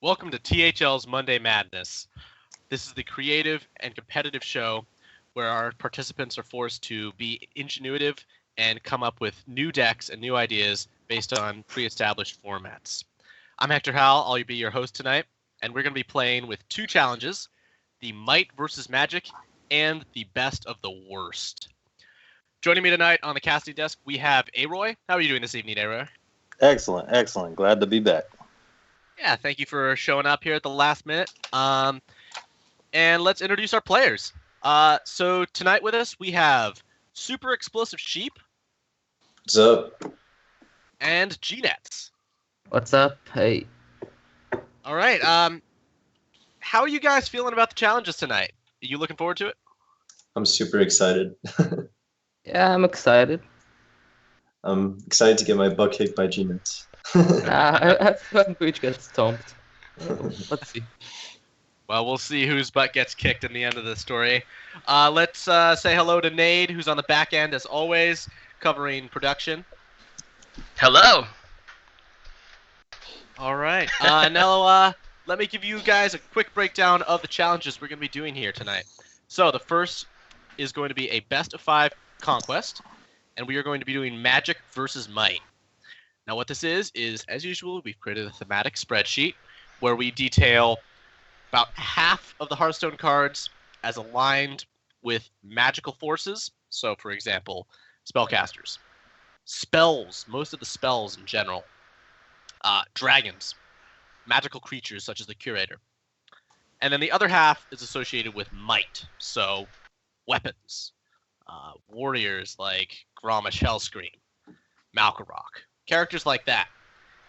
Welcome to THL's Monday Madness. This is the creative and competitive show where our participants are forced to be ingenuitive and come up with new decks and new ideas based on pre-established formats. I'm Hector Howell, I'll be your host tonight, and we're going to be playing with two challenges, the Might versus Magic and the Best of the Worst. Joining me tonight on the casting desk, we have Aroy. How are you doing this evening, Aroy? Excellent. Glad to be back. Yeah, thank you for showing up here at the last minute. And let's introduce our players. So tonight with us, we have Super Explosive Sheep. What's up? And G-Nets. What's up? Hey. All right. How are you guys feeling about the challenges tonight? Are you looking forward to it? I'm super excited. Yeah, I'm excited. I'm excited to get my butt kicked by G-Nets. I feel Breach gets stomped. Let's see. Well, we'll see whose butt gets kicked in the end of the story. Let's say hello to Nade, who's on the back end as always, covering production. Hello. All right. Now, let me give you guys a quick breakdown of the challenges we're going to be doing here tonight. So the first is going to be a best of 5 conquest, and we are going to be doing Magic versus Might. Now what this is, as usual, we've created a thematic spreadsheet where we detail about half of the Hearthstone cards as aligned with magical forces. So, for example, spellcasters. Spells, most of the spells in general. Dragons. Magical creatures such as the Curator. And then the other half is associated with might. So, weapons. Warriors like Grommash Hellscream. Malkarok. Characters like that.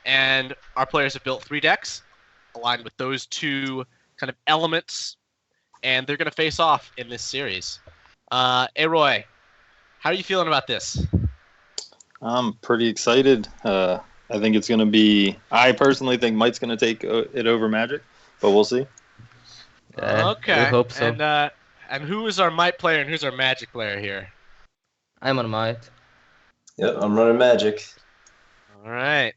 And our players have built 3 decks aligned with those 2 kind of elements, and they're going to face off in this series. Aroy, how are you feeling about this? I'm pretty excited. I think it's going to be... I personally think Might's going to take it over Magic, but we'll see. Yeah, Okay. I hope so. And who is our Might player and who's our Magic player here? I'm on Might. Yep, I'm running Magic. All right.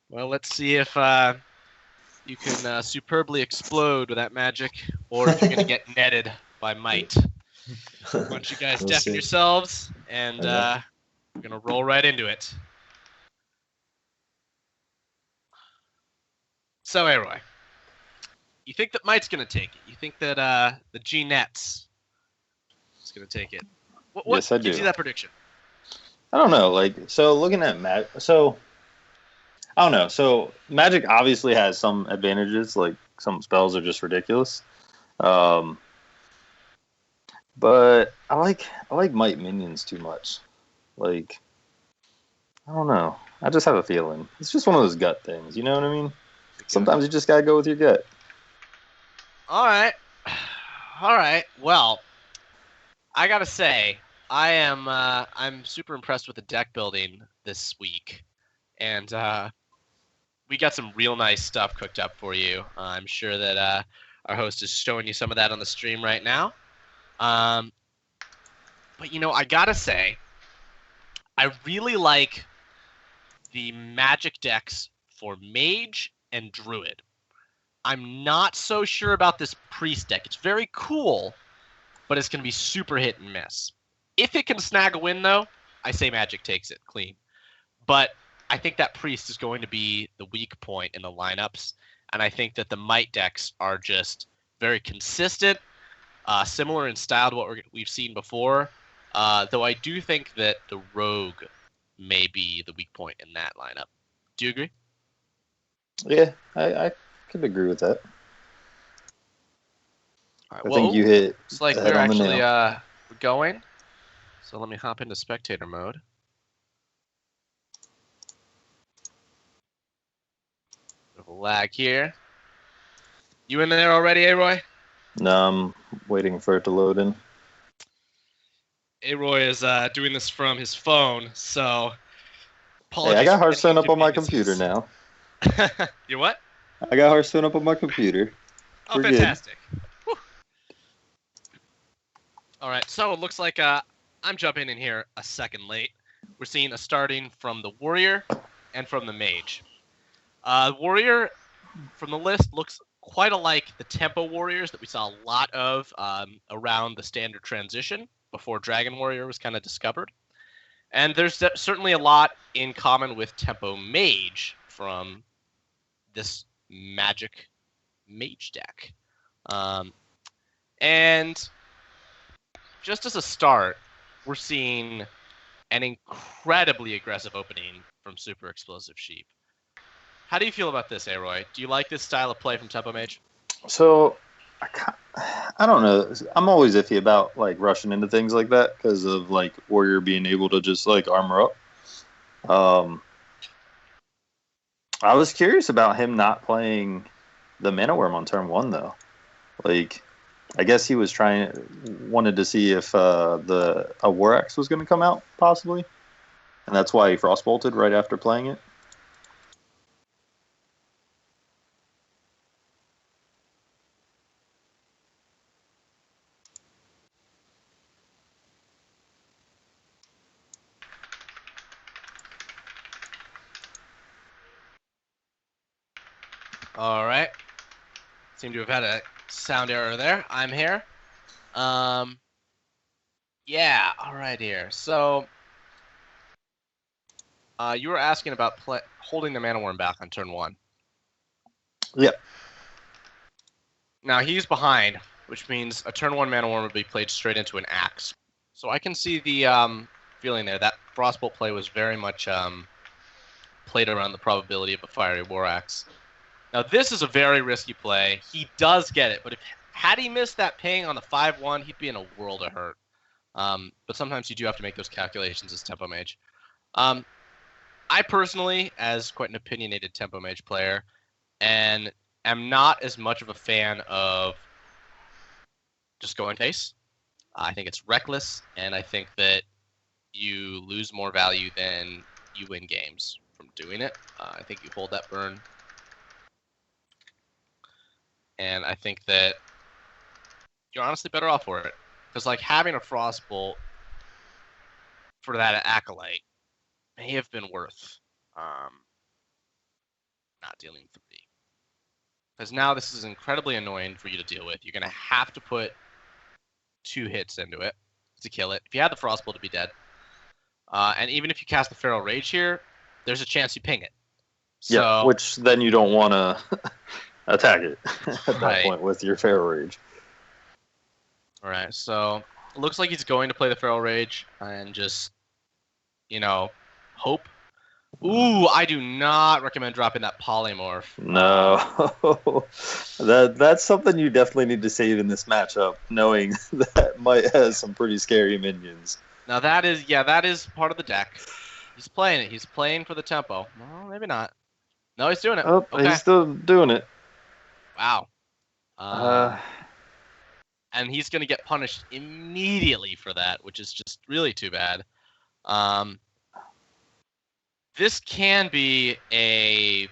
Well, let's see if you can superbly explode with that Magic, or if you're going to get netted by Might. Why don't you guys We'll deafen see. yourselves, and we're going to roll right into it. So, Aroy, you think that Might's going to take it? You think that the G-Nets is going to take it? What Yes, I gives do. you that prediction? I don't know. Looking at Magic... I don't know. So, Magic obviously has some advantages. Like, some spells are just ridiculous. But I like Might minions too much. Like, I don't know. I just have a feeling. It's just one of those gut things. You know what I mean? Sometimes you just gotta go with your gut. All right. Well, I gotta say, I'm super impressed with the deck building this week, and we got some real nice stuff cooked up for you. I'm sure that our host is showing you some of that on the stream right now. But I gotta say, I really like the Magic decks for Mage and Druid. I'm not so sure about this Priest deck. It's very cool, but it's going to be super hit and miss. If it can snag a win, though, I say Magic takes it clean. But I think that Priest is going to be the weak point in the lineups, and I think that the Might decks are just very consistent, similar in style to what we've seen before, though I do think that the Rogue may be the weak point in that lineup. Do you agree? Yeah, I could agree with that. All right, I think you hit it's like the we're head on the actually nail. going. So let me hop into spectator mode. Bit of a lag here. You in there already, Aroy? No, I'm waiting for it to load in. Aroy is doing this from his phone, so Hey, I apologies got for Hearthstone any up on my inconveniences. computer now. You what? I got Hearthstone up on my computer. Oh, We're good. fantastic. Whew. All right, so it looks like I'm jumping in here a second late. We're seeing a starting from the Warrior and from the Mage. Warrior from the list looks quite alike the Tempo Warriors that we saw a lot of around the standard transition before Dragon Warrior was kind of discovered. And there's certainly a lot in common with Tempo Mage from this Magic Mage deck. And just as a start, we're seeing an incredibly aggressive opening from Super Explosive Sheep. How do you feel about this, Aroy? Do you like this style of play from Tempo Mage? So, I don't know. I'm always iffy about like rushing into things like that because of like Warrior being able to just like armor up. I was curious about him not playing the Mana Worm on turn 1 though. Like, I guess he was wanted to see if a War Axe was going to come out possibly, and that's why he Frostbolted right after playing it. All right. Seem to have had a sound error there. I'm here. Yeah, all right here. So, you were asking about holding the Mana Worm back on turn 1. Yep. Now, he's behind, which means a turn 1 Mana Worm would be played straight into an Axe. So I can see the feeling there. That Frostbolt play was very much played around the probability of a Fiery War Axe. Now, this is a very risky play. He does get it, but had he missed that ping on the 5-1, he'd be in a world of hurt. But sometimes you do have to make those calculations as Tempo Mage. I personally, as quite an opinionated Tempo Mage player, and am not as much of a fan of just going face. I think it's reckless, and I think that you lose more value than you win games from doing it. I think you hold that burn. And I think that you're honestly better off for it. Because, like, having a Frostbolt for that Acolyte may have been worth not dealing 3. Because now this is incredibly annoying for you to deal with. You're going to have to put 2 hits into it to kill it. If you had the Frostbolt, it'd be dead. And even if you cast the Feral Rage here, there's a chance you ping it. So, yeah, which then you don't want to attack it at that point with your Feral Rage. All right, so it looks like he's going to play the Feral Rage and just, hope. Ooh, I do not recommend dropping that Polymorph. No, that's something you definitely need to save in this matchup, knowing that might have some pretty scary minions. Now that is part of the deck. He's playing it. He's playing for the tempo. No, maybe not. No, he's doing it. Oh, okay. He's still doing it. Wow. And he's going to get punished immediately for that, which is just really too bad. This can be a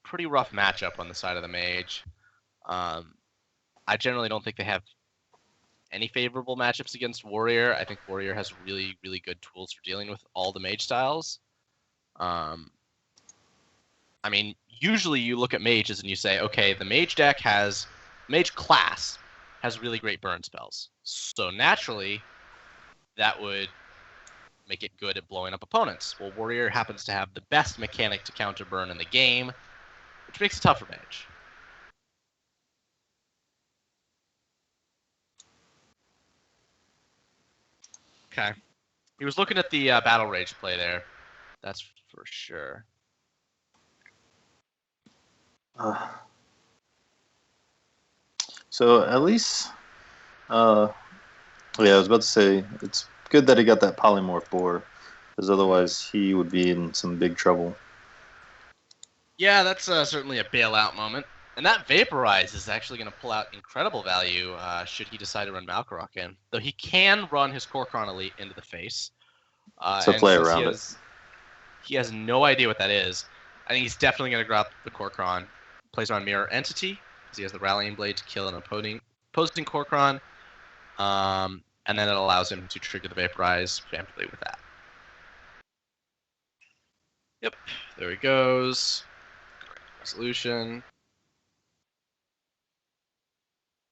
pretty rough matchup on the side of the Mage. I generally don't think they have any favorable matchups against Warrior. I think Warrior has really, really good tools for dealing with all the Mage styles. Usually you look at Mages and you say, okay, the Mage class has really great burn spells. So naturally, that would make it good at blowing up opponents. Well, Warrior happens to have the best mechanic to counter burn in the game, which makes it tough for Mage. Okay. He was looking at the Battle Rage play there. That's for sure. So at least, I was about to say, it's good that he got that Polymorph boar, because otherwise he would be in some big trouble. Yeah, that's certainly a bailout moment. And that Vaporize is actually going to pull out incredible value should he decide to run Malkorok in. Though he can run his Kor'kron Elite into the face. So play around it. He has no idea what that is. I think he's definitely going to grab the Kor'kron. Plays on Mirror Entity, because he has the Rallying Blade to kill an opposing Kor'kron. And then it allows him to trigger the Vaporize preemptively with that. Yep, there he goes. Resolution.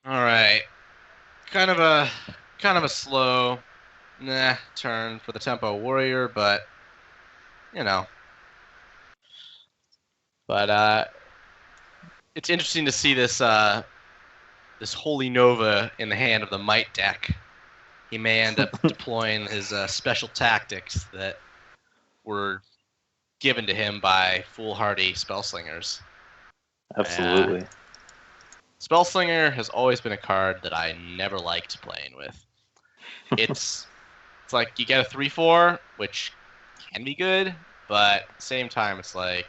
All right. Kind of a slow turn for the Tempo Warrior, but you know. But it's interesting to see this this Holy Nova in the hand of the Might deck. He may end up deploying his special tactics that were given to him by foolhardy Spellslingers. Absolutely. Spellslinger has always been a card that I never liked playing with. It's like you get a 3/4, which can be good, but at the same time it's like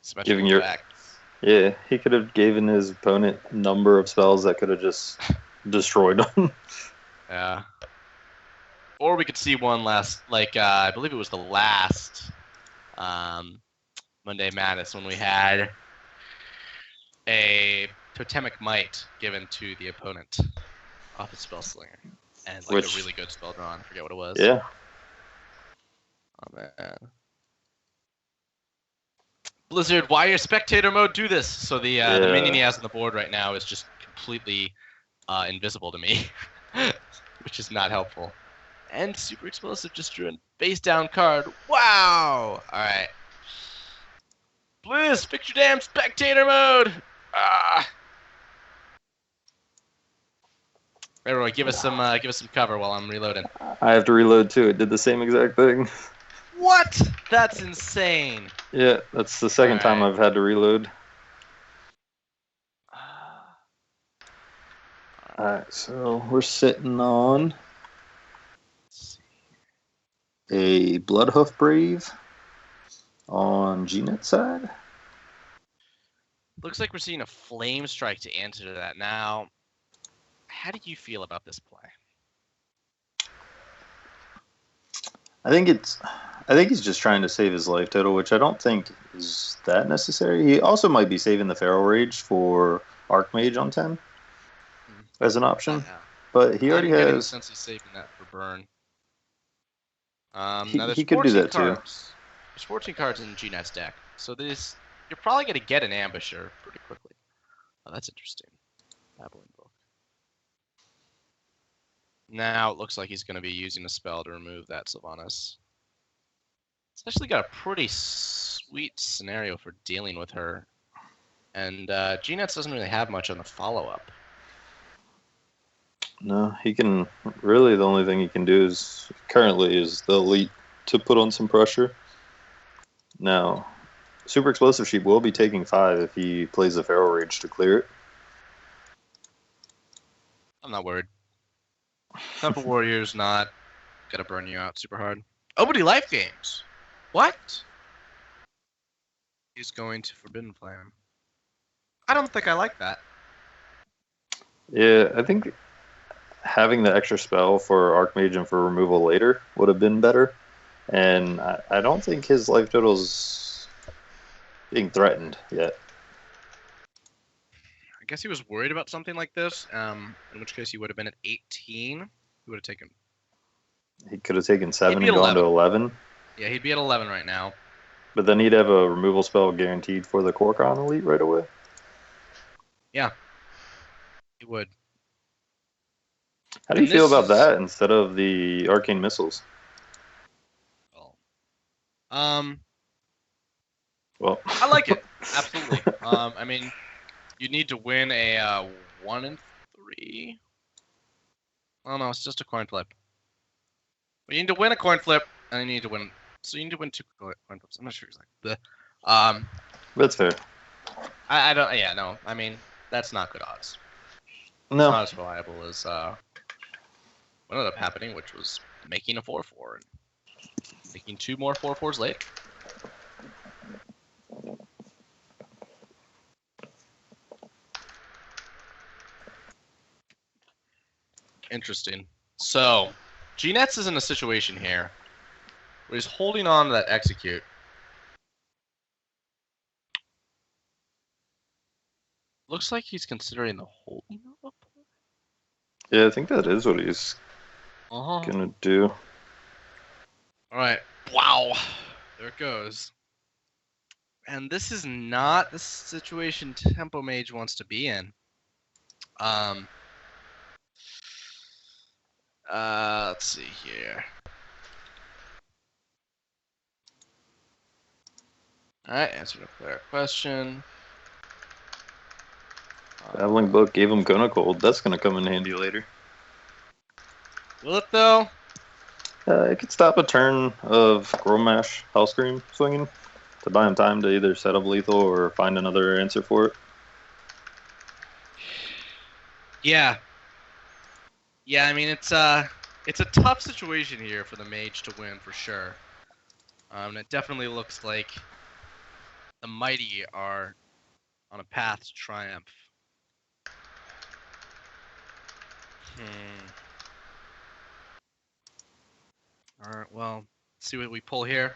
special Giving your- effects. Yeah, he could have given his opponent a number of spells that could have just destroyed him. Yeah. Or we could see one last, like I believe it was the last Monday Madness when we had a Totemic Might given to the opponent off a Spellslinger. And like a really good spell drawn. I forget what it was. Yeah. Oh man. Blizzard, why your spectator mode do this? So the minion he has on the board right now is just completely invisible to me, which is not helpful. And Super Explosive just drew a face down card. Wow! Alright. Blizz, fix your damn spectator mode! Ah! Everyone, give us some cover while I'm reloading. I have to reload too. It did the same exact thing. What? That's insane. Yeah, that's the second time I've had to reload. Alright, so we're sitting on a Bloodhoof Brave on G-Net side. Looks like we're seeing a Flame Strike to answer to that. Now, how do you feel about this play? I think he's just trying to save his life total, which I don't think is that necessary. He also might be saving the Feral Rage for Archmage on 10 as an option, but he already has. Since he's saving that for burn. He could do that too. There's 14 cards in G-Net's deck, so you're probably going to get an Ambusher pretty quickly. Oh, that's interesting. Babbling Book. Now it looks like he's going to be using a spell to remove that Sylvanas. It's actually got a pretty sweet scenario for dealing with her. And G-Nets doesn't really have much on the follow-up. No, he can. Really, the only thing he can do currently is the Elite to put on some pressure. Now, Super Explosive Sheep will be taking 5 if he plays the Feral Rage to clear it. I'm not worried. Temple Warrior's not gonna burn you out super hard. Oh, but he life games. What? He's going to Forbidden Flame. I don't think I like that. Yeah, I think having the extra spell for Archmage and for removal later would have been better. And I don't think his life total's being threatened yet. I guess he was worried about something like this, in which case he would have been at 18. He would have taken... He could have taken 7 He'd be and gone to 11. 11. Yeah, he'd be at 11 right now. But then he'd have a removal spell guaranteed for the Kor'kron Elite right away. Yeah. He would. How do you feel about that instead of the Arcane Missiles? Well, I like it. Absolutely. I mean, you need to win a 1 and 3. Oh no, it's just a coin flip. But you need to win a coin flip, and you need to win. So you need to win 2 coin flips. I'm not sure exactly. That's fair. I don't. Yeah, no. I mean, that's not good odds. No. It's not as reliable as what ended up happening, which was making a 4/4 and making 2 more 4/4s later. Interesting. So, G-Nets is in a situation here where he's holding on to that execute. Looks like he's considering the holding of a play. Yeah, I think that is what he's gonna do. Alright. Wow. There it goes. And this is not the situation Tempo Mage wants to be in. Let's see here. Alright, answered a player question. Battling Book gave him Gonna Cold. That's gonna come in handy later. Will it though? It could stop a turn of Grommash Hellscream swinging to buy him time to either set up lethal or find another answer for it. Yeah. Yeah, I mean it's a tough situation here for the mage to win for sure. It definitely looks like the mighty are on a path to triumph. Alright, well, let's see what we pull here.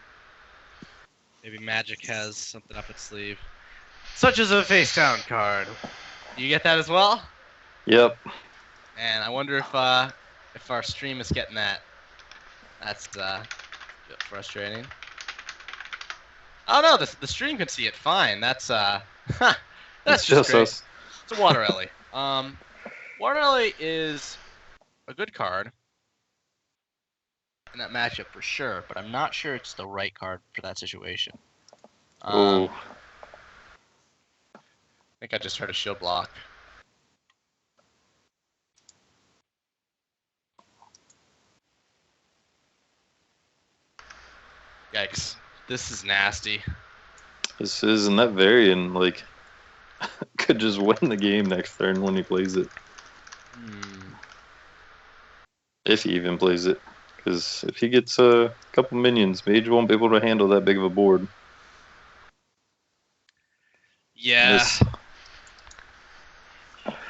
Maybe Magic has something up its sleeve. Such as a face down card. You get that as well? Yep. And I wonder if our stream is getting that. That's a bit frustrating. Oh no, the stream can see it fine. That's that's It's just great. us. It's a Water Ellie. Water Ellie is a good card in that matchup for sure, but I'm not sure it's the right card for that situation. Oh, I think I just heard a shield block. Yikes. This is nasty. this is, and that Varian, like, could just win the game next turn when he plays it. If he even plays it. Because if he gets a couple minions, Mage won't be able to handle that big of a board. Yeah. This-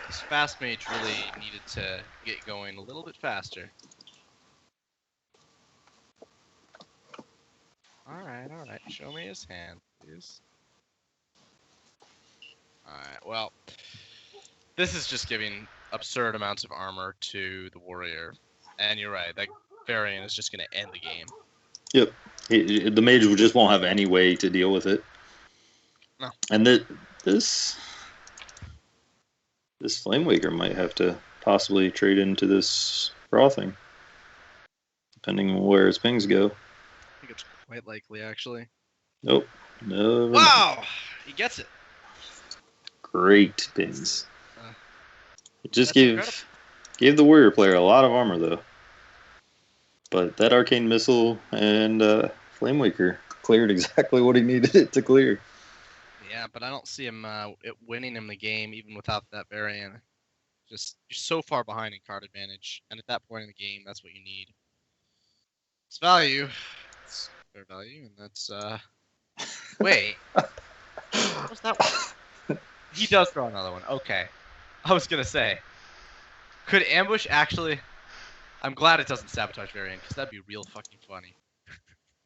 This fast mage really needed to get going a little bit faster. Alright. Show me his hand, please. Alright, well. This is just giving absurd amounts of armor to the warrior. And you're right, that variant is just going to end the game. Yep. The Mage just won't have any way to deal with it. No. And this Flamewaker might have to possibly trade into this Frothing. Depending on where his pings go. I think it's quite likely, actually. Nope. No. Wow! He gets it. Great pings. It just That's incredible. gave the warrior player a lot of armor though. But that arcane missile and Flamewaker cleared exactly what he needed it to clear. Yeah, but I don't see him it winning him the game even without that variant. Just you're so far behind in card advantage, and at that point in the game, that's what you need. It's value. It's fair value, and that's Wait. What's that one? He does throw another one. Okay. I was gonna say, could ambush actually? I'm glad it doesn't sabotage variant because that'd be real fucking funny.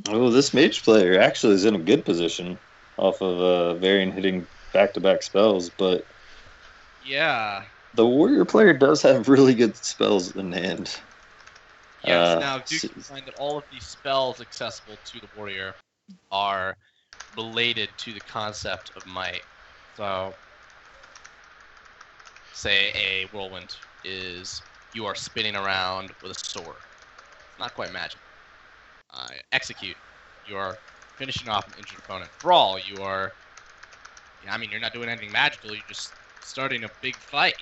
Oh, this Mage player actually is in a good position off of variant hitting back-to-back spells, but Yeah. the warrior player does have really good spells in hand. Yes. Now do keep in mind that all of these spells accessible to the warrior are related to the concept of might. So, say a whirlwind is you are spinning around with a sword. It's not quite magic. Execute, you are finishing off an injured opponent. Brawl, you are. I mean, you're not doing anything magical. You're just starting a big fight,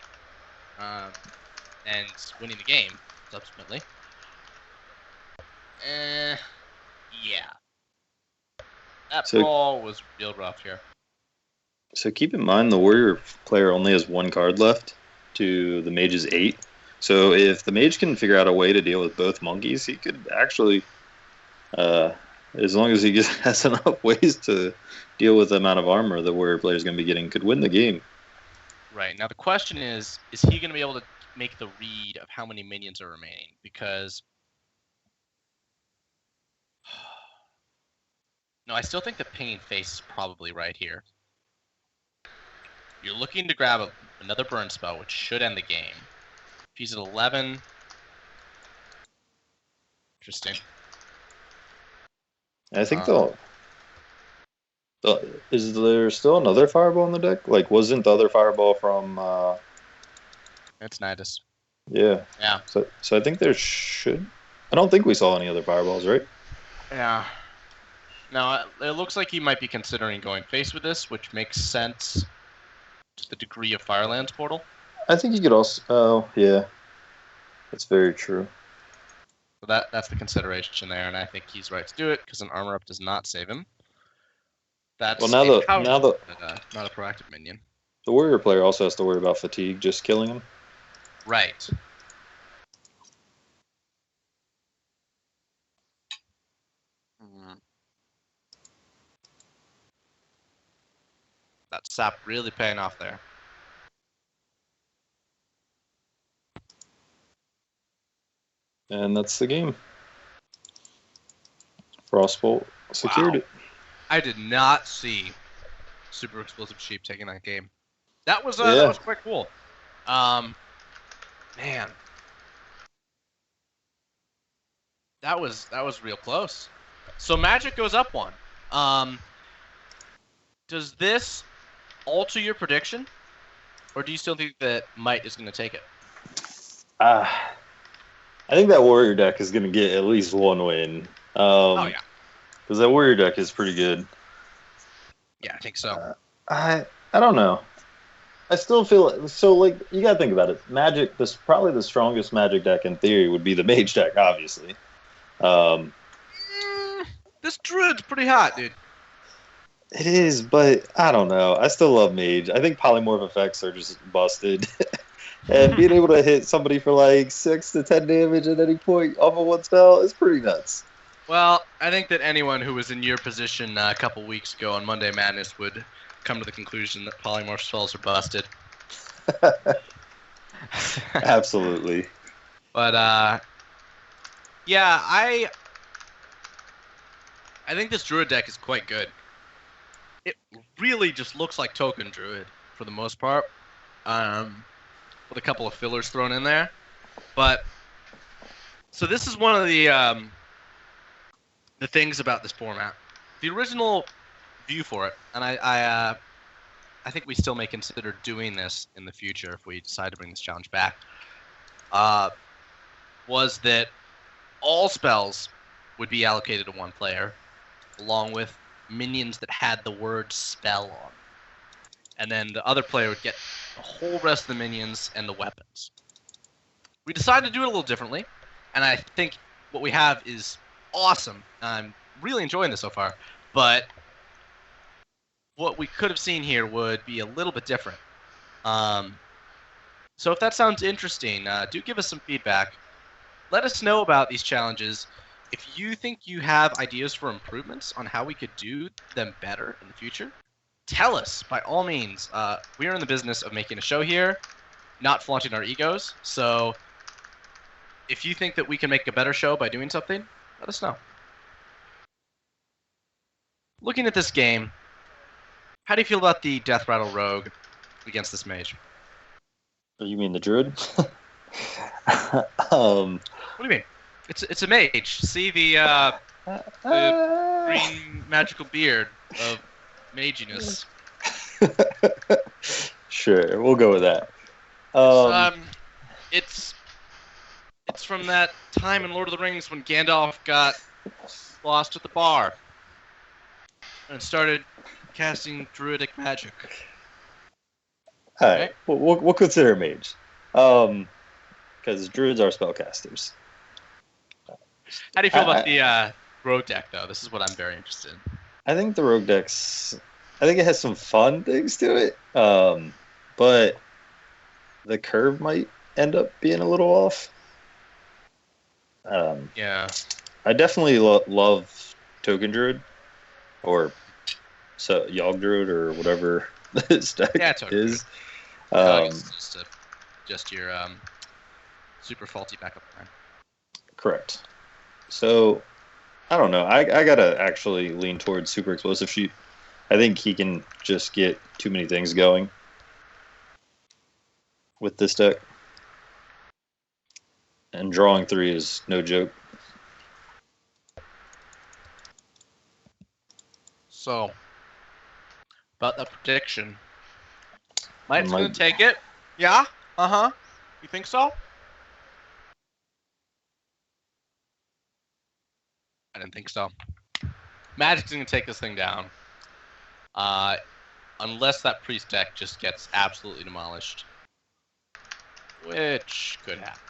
and winning the game subsequently. Yeah. That So- brawl was real rough here. So keep in mind the warrior player only has one card left to the mage's 8. So if the mage can figure out a way to deal with both monkeys, he could actually, as long as he has enough ways to deal with the amount of armor the warrior player is going to be getting, could win the game. Right. Now the question is he going to be able to make the read of how many minions are remaining? Because no, I still think the pinging face is probably right here. You're looking to grab another burn spell, which should end the game. If he's at 11, interesting. And I think Uh-huh. Is there still another fireball in the deck? Like, wasn't the other fireball from? It's Nidus. Yeah. Yeah. So I think there should. I don't think we saw any other fireballs, right? Yeah. Now, it looks like he might be considering going face with this, which makes sense to the degree of Firelands Portal. I think you could also. Oh, yeah. That's very true. So that's the consideration there, and I think he's right to do it because an armor up does not save him. That's Well, now the not a proactive minion. the warrior player also has to worry about fatigue just killing him. Right. That sap really paying off there. And that's the game. Frostbolt secured Wow. it. I did not see Super Explosive Sheep taking that game. That was Yeah. that was quite cool. Man, that was real close. So Magic goes up one. Does this alter your prediction, or do you still think that Might is going to take it? I think that warrior deck is going to get at least one win. Oh yeah, Because that warrior deck is pretty good. yeah, I think so. I don't know. I still feel so. Like, you gotta think about it. Magic, probably the strongest Magic deck in theory would be the Mage deck, obviously. This Druid's pretty hot, dude. It is, but I don't know. I still love Mage. I think polymorph effects are just busted, and being able to hit somebody for like 6 to 10 damage at any point off of one spell is pretty nuts. Well, I think that anyone who was in your position a couple weeks ago on Monday Madness would come to the conclusion that polymorph spells are busted. Absolutely. But yeah, I think this Druid deck is quite good. It really just looks like Token Druid for the most part, with a couple of fillers thrown in there. But so this is one of the things about this format. The original view for it, and I think we still may consider doing this in the future if we decide to bring this challenge back, was that all spells would be allocated to one player, along with minions that had the word spell on. And then the other player would get the whole rest of the minions and the weapons. We decided to do it a little differently, and I think what we have is awesome. I'm really enjoying this so far, but what we could have seen here would be a little bit different. So if that sounds interesting, do give us some feedback. Let us know about these challenges. If you think you have ideas for improvements on how we could do them better in the future, tell us by all means. We are in the business of making a show here, not flaunting our egos. So if you think that we can make a better show by doing something, let us know. Looking at this game, how do you feel about the Death Rattle Rogue against this mage? You mean the Druid? What do you mean? It's a mage. See the green magical beard of maginess. Sure, we'll go with that. It's from that time in Lord of the Rings when Gandalf got lost at the bar and started casting druidic magic. All right, we'll consider mage, because druids are spellcasters. How do you feel about the rogue deck, though? This is what I'm very interested in. I think the rogue deck's. I think it has some fun things to it, but the curve might end up being a little off. Yeah. I definitely love Token Druid, or Yogg Druid, or whatever this deck is. Just your super faulty backup plan. Correct. So, I don't know. I gotta actually lean towards Super Explosive Sheep. I think he can just get too many things going with this deck. And drawing 3 is no joke. So, About that prediction. Might's Might- gonna take it. Yeah? Uh-huh. You think so? I didn't think so. Magic's gonna take this thing down. Unless that priest deck just gets absolutely demolished. Which could happen.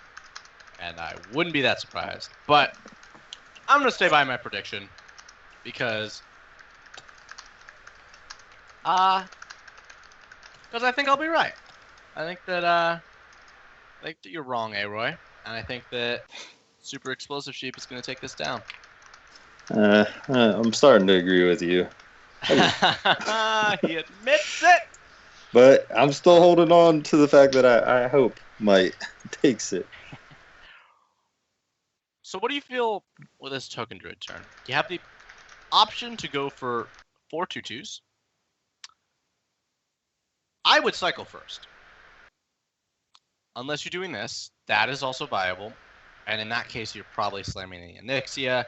And I wouldn't be that surprised. But I'm gonna stay by my prediction. Because I think I'll be right. I think that you're wrong, Aroy. And I think that Super Explosive Sheep is gonna take this down. I'm starting to agree with you, He admits it. but I'm still holding on to the fact that I hope Might takes it. So what do you feel with this Token Druid turn? You have the option to go for 4 2/2s. I would cycle first. Unless you're doing this, that is also viable. And in that case, you're probably slamming the Onyxia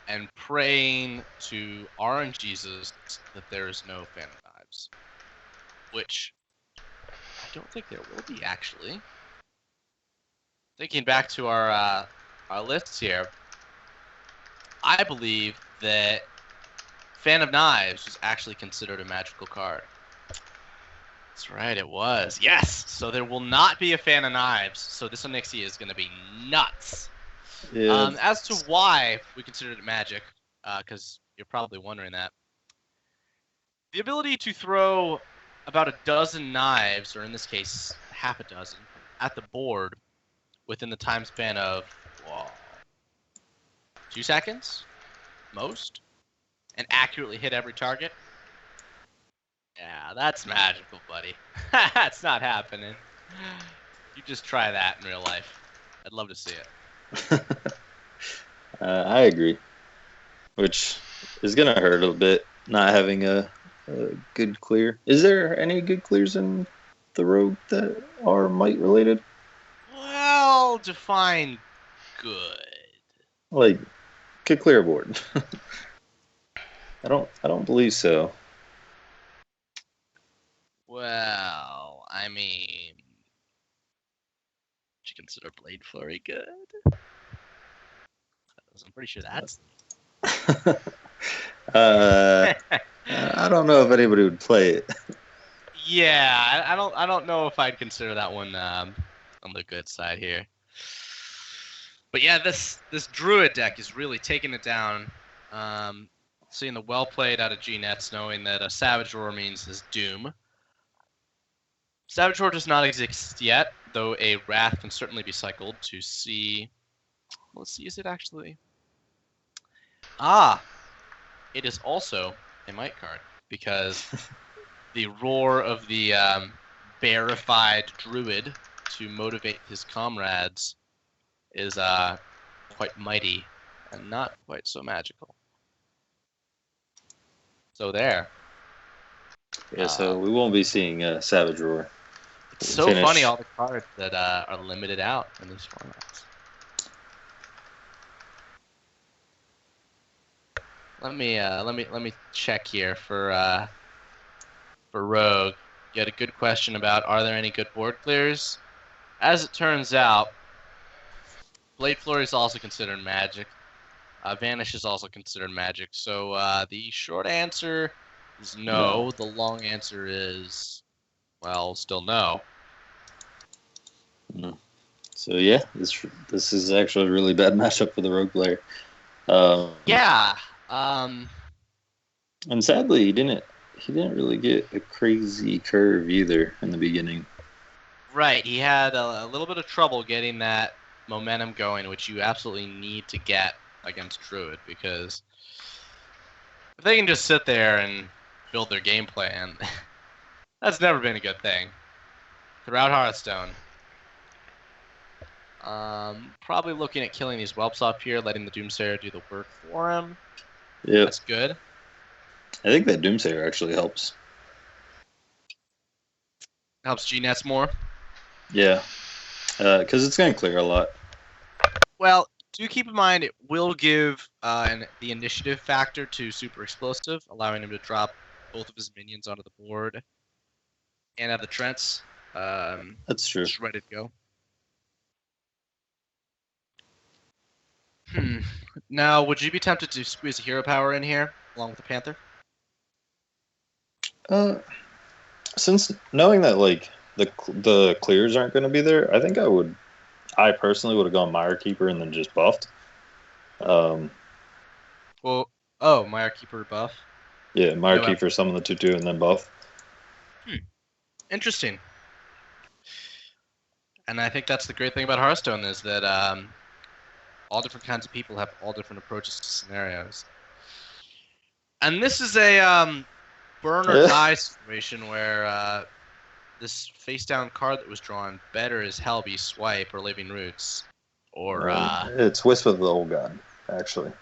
and praying to RNGesus that there is no Phantom Knives. Which I don't think there will be, actually. Thinking back to our lists here, I believe that Fan of Knives was actually considered a magical card. That's right, it was. Yes! So there will not be a Fan of Knives, so this Onyxia is going to be nuts. Yeah. As to why we considered it magic, because you're probably wondering that, the ability to throw about a dozen knives, or in this case, half a dozen, at the board within the time span of 2 seconds, most, and accurately hit every target. Yeah, that's magical, buddy. That's not happening. You just try that in real life. I'd love to see it. I agree. Which is going to hurt a bit, not having a good clear. Is there any good clears in the rogue that are Might related? Well, define good. Like, could clear a board. I don't believe so. Well, I mean, would you consider Blade Flurry good? I'm pretty sure that's. I don't know if anybody would play it. Yeah, I don't know if I'd consider that one on the good side here. But yeah, this Druid deck is really taking it down. Seeing the well played out of G-Nets, knowing that a Savage Roar means his doom. Savage Roar does not exist yet, though a Wrath can certainly be cycled to see. Let's see, is it actually? It is also a Might card, because the roar of the bearified Druid to motivate his comrades is quite mighty and not quite so magical. So there. Yeah, so we won't be seeing Savage Roar. It's so Finish. funny, all the cards that are limited out in these formats. Let me check here for Rogue. You had a good question about are there any good board clears? As it turns out, Blade Flurry is also considered magic. Vanish is also considered magic. So the short answer is no. The long answer is, well, still no. So yeah, this is actually a really bad matchup for the rogue player. Yeah. And sadly, he didn't really get a crazy curve either in the beginning. Right. He had a little bit of trouble getting that momentum going, which you absolutely need to get against Druid, because if they can just sit there and build their game plan, that's never been a good thing. Throughout Hearthstone. Probably looking at killing these whelps off here, letting the Doomsayer do the work for him. Yeah, That's good. I think that Doomsayer actually helps. Helps G-Nets more. Yeah, because it's going to clear a lot. Well, do keep in mind it will give the initiative factor to Super Explosive, allowing him to drop both of his minions onto the board and have the Trents That's true. just ready to go. Now, would you be tempted to squeeze a hero power in here along with the Panther? Since knowing that like the clears aren't going to be there, I think I personally would have gone Mire Keeper and then just buffed. Mire Keeper buff. Yeah, Mire No Keeper, summon the 2/2 and then buff. Interesting. And I think that's the great thing about Hearthstone is that all different kinds of people have all different approaches to scenarios. And this is a burn or die situation where this face-down card that was drawn better as hell be Swipe or Living Roots. Or it's Wisp of the Old God, actually.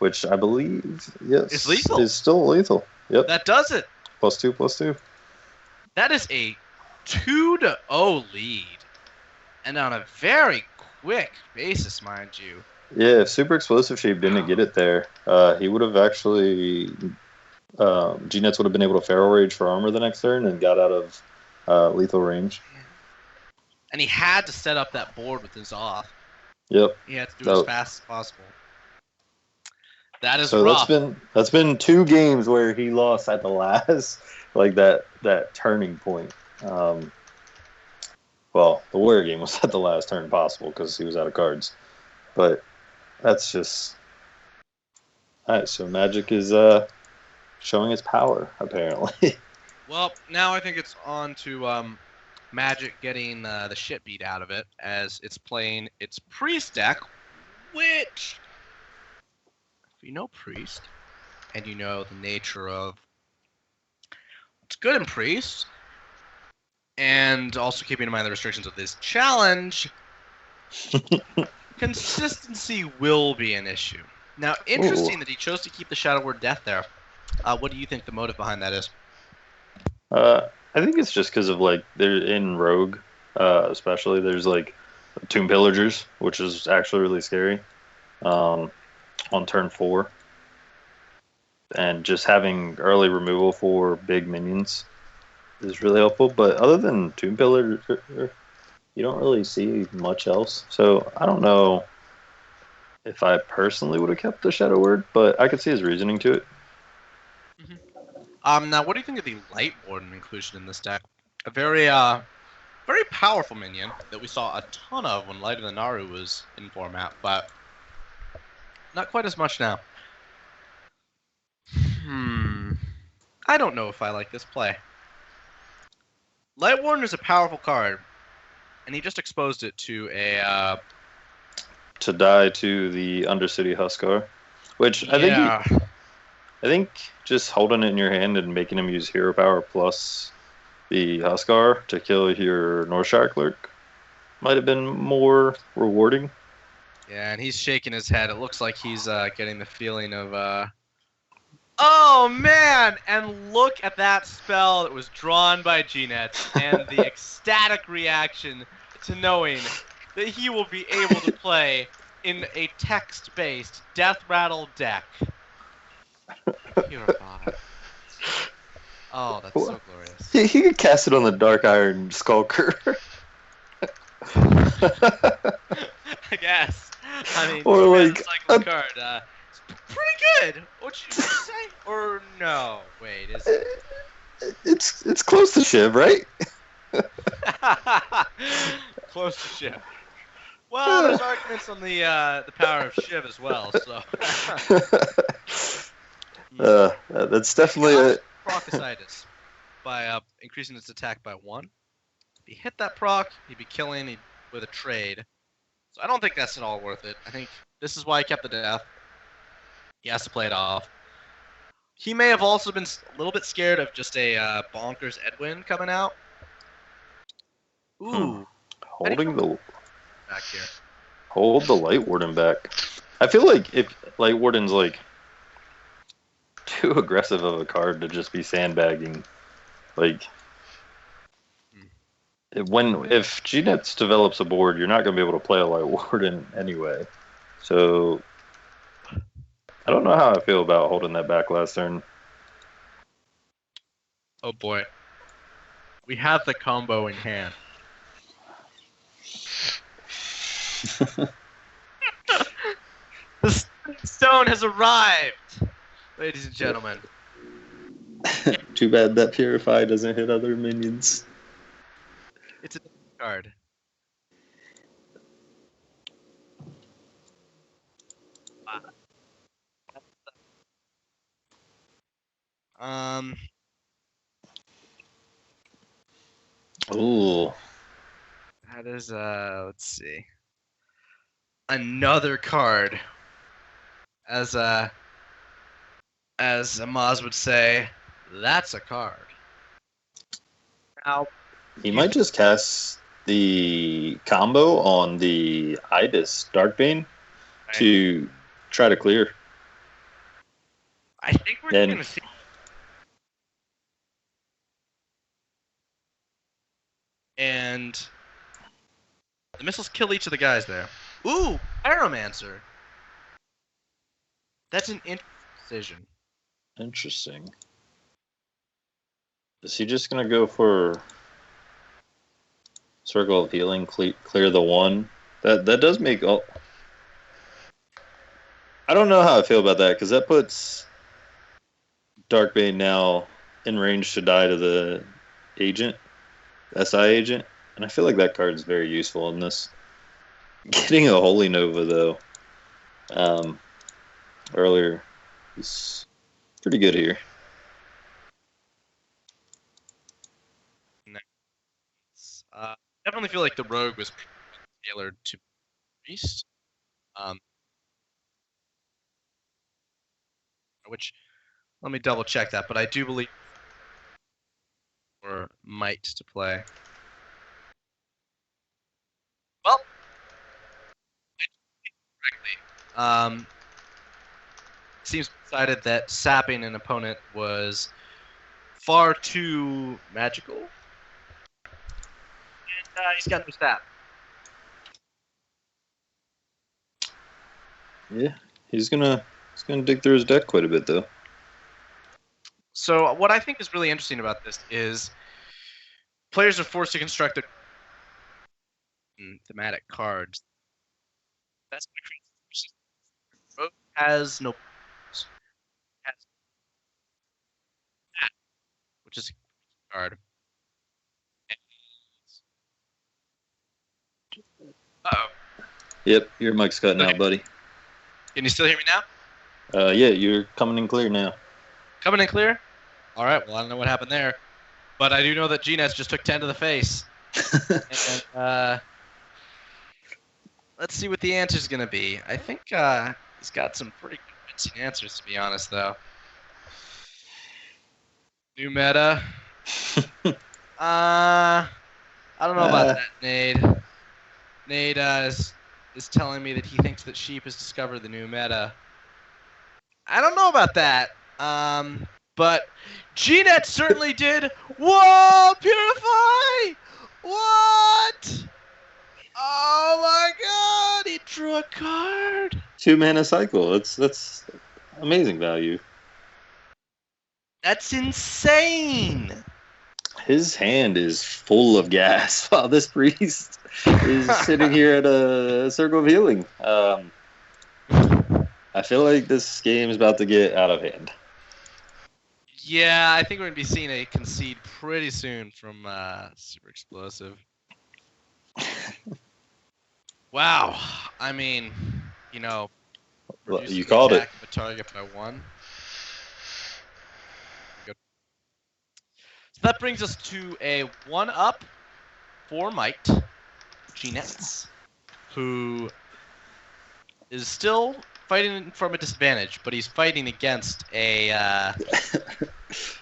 Which I believe, yes, It's lethal. is still lethal. Yep. that does it. +2/+2. That is a 2-0 lead. And on a very quick basis, mind you. Yeah, if Super Explosive Shape didn't get it there, he would have actually... G-Nets would have been able to Feral Rage for armor the next turn and got out of lethal range. And he had to set up that board with his off. Yep. He had to do it as fast as possible. That is So rough. that's been 2 games where he lost at the last, like that turning point. Well, the Warrior game was at the last turn possible because he was out of cards. But that's just... Alright, so Magic is showing its power, apparently. Well, now I think it's on to Magic getting the shit beat out of it as it's playing its Priest deck, which, if you know Priest, and you know the nature of what's good in Priest, and also keeping in mind the restrictions of this challenge, consistency will be an issue. Now, interesting that he chose to keep the Shadow Word Death there. What do you think the motive behind that is? I think it's just because of like they're in Rogue, especially there's like Tomb Pillagers, which is actually really scary on turn 4, and just having early removal for big minions is really helpful. But other than Tomb Pillager, you don't really see much else. So I don't know if I personally would have kept the Shadow Word, but I could see his reasoning to it. Now, what do you think of the Light Warden inclusion in this deck? A very, very powerful minion that we saw a ton of when Light of the Naru was in format, but not quite as much now. I don't know if I like this play. Light Warden is a powerful card, and he just exposed it to a To die to the Undercity Huskar, which I think just holding it in your hand and making him use hero power plus the Huskar to kill your Northshire Clerk might have been more rewarding. Yeah, and he's shaking his head. It looks like he's getting the feeling of, oh man! And look at that spell that was drawn by G-Net and the ecstatic reaction to knowing that he will be able to play in a text-based Death Rattle deck. Purify. Oh, that's so glorious. He could cast it on the Dark Iron Skulker. I guess. I mean, Or like cycle card. It's pretty good. What you say? Or no? Wait, is it? It's close to Shiv, right? Close to Shiv. Well, there's arguments on the power of Shiv as well. So. That's definitely a Procositis by increasing its attack by 1. If he hit that proc, he'd be killing with a trade. So I don't think that's at all worth it. I think this is why he kept the death. He has to play it off. He may have also been a little bit scared of just a bonkers Edwin coming out. Ooh. holding the Back here. hold the Light Warden back. I feel like if Light Warden's like too aggressive of a card to just be sandbagging, like if G-Nets develops a board, you're not going to be able to play a Light Warden anyway. So I don't know how I feel about holding that back last turn. Oh boy. We have the combo in hand. The stone has arrived, ladies and gentlemen. Too bad that Purify doesn't hit other minions. It's a card. Ooh. That is let's see. Another card. As Amaz would say, that's a card. Now He might just cast the combo on the Ibis Darkbane to try to clear. I think we're Then- gonna see. And the missiles kill each of the guys there. Ooh, Pyromancer. That's an interesting decision. Interesting. Is he just gonna go for Circle of Healing, clear the one? That does make. Oh, I don't know how I feel about that because that puts Darkbane now in range to die to the agent, SI agent, and I feel like that card is very useful in this. Getting a Holy Nova though, earlier is pretty good here. Definitely feel like the rogue was tailored to priest. Which, let me double check that, but I do believe or might to play. Well, correctly. Seems decided that sapping an opponent was far too magical. And he's got no sap. Yeah, he's gonna dig through his deck quite a bit though. So what I think is really interesting about this is players are forced to construct thematic cards. That's what creates Rogue has no has that, which is a card. Uh-oh. Yep, your mic's cutting Okay. out, buddy. Can you still hear me now? Yeah, you're coming in clear now. Coming in clear? All right, well, I don't know what happened there. But I do know that G-Nets just took 10 to the face. And let's see what the answer's going to be. I think he's got some pretty convincing answers, to be honest, though. New meta. I don't know about that, Nade. Nade is telling me that he thinks that Sheep has discovered the new meta. I don't know about that. But G-Net certainly did. Whoa, Purify! What? Oh my god, he drew a card. 2-mana cycle. That's amazing value. That's insane. His hand is full of gas while this priest is sitting here at a Circle of Healing. I feel like this game is about to get out of hand. Yeah, I think we're going to be seeing a concede pretty soon from Super Explosive. Wow. I mean, you know. Well, reducing you the called it. attack of a target by 1. Good. So that brings us to a 1-up for Might, G-Nets, who is still fighting from a disadvantage, but he's fighting against a,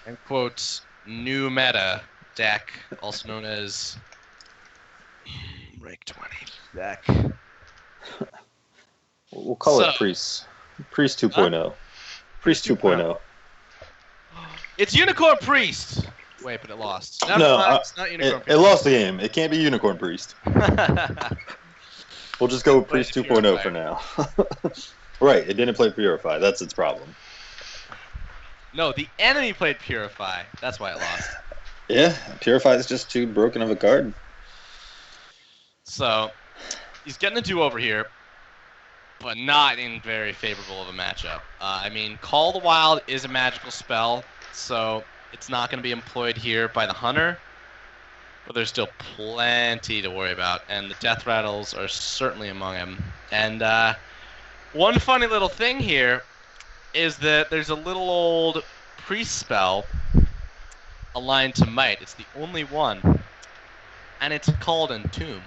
end quote, new meta deck, also known as Rank 20 deck. We'll call it Priest. Priest 2.0. Priest 2.0. It's Unicorn Priest! Wait, but it lost. Never No, mind, it's not Unicorn It Priest. lost the game. It can't be Unicorn Priest. We'll just go with Play Priest the 2.0 for now. Right, it didn't play Purify. That's its problem. No, the enemy played Purify. That's why it lost. Yeah, Purify is just too broken of a card. So, he's getting a do-over here, but not in very favorable of a matchup. I mean, Call the Wild is a magical spell, so it's not going to be employed here by the Hunter, but there's still plenty to worry about, and the Death Rattles are certainly among them. And one funny little thing here is that there's a little old priest spell aligned to Might. It's the only one, and it's called Entomb.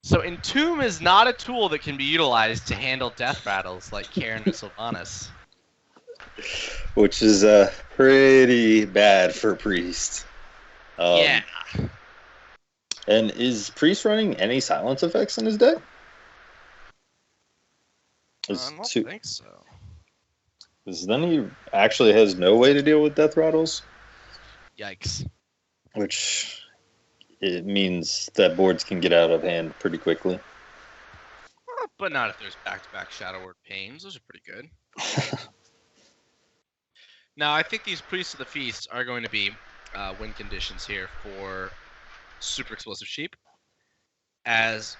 So Entomb is not a tool that can be utilized to handle Death Rattles like Karen or Sylvanas. Which is pretty bad for Priest. Yeah. And is Priest running any silence effects in his deck? I don't think so. Because then he actually has no way to deal with Death Rattles. Yikes. Which it means that boards can get out of hand pretty quickly. But not if there's back-to-back Shadow Word Pains. Those are pretty good. Now, I think these Priests of the Feast are going to be win conditions here for Super Explosive Sheep, as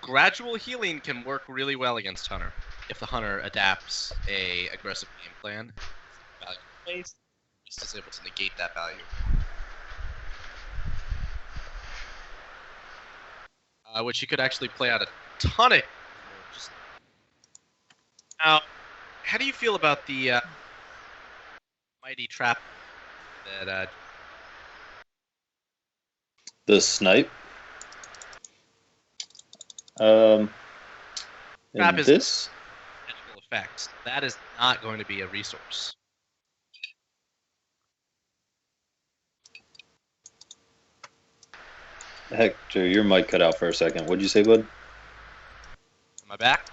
gradual healing can work really well against Hunter if the Hunter adapts a aggressive game plan. Value place, just is able to negate that value. Which you could actually play out a ton of. Now, how do you feel about the Mighty Trap that The Snipe. And Trap is this? magical effects? That is not going to be a resource. Hector, your mic cut out for a second. What'd you say, bud? Am I back?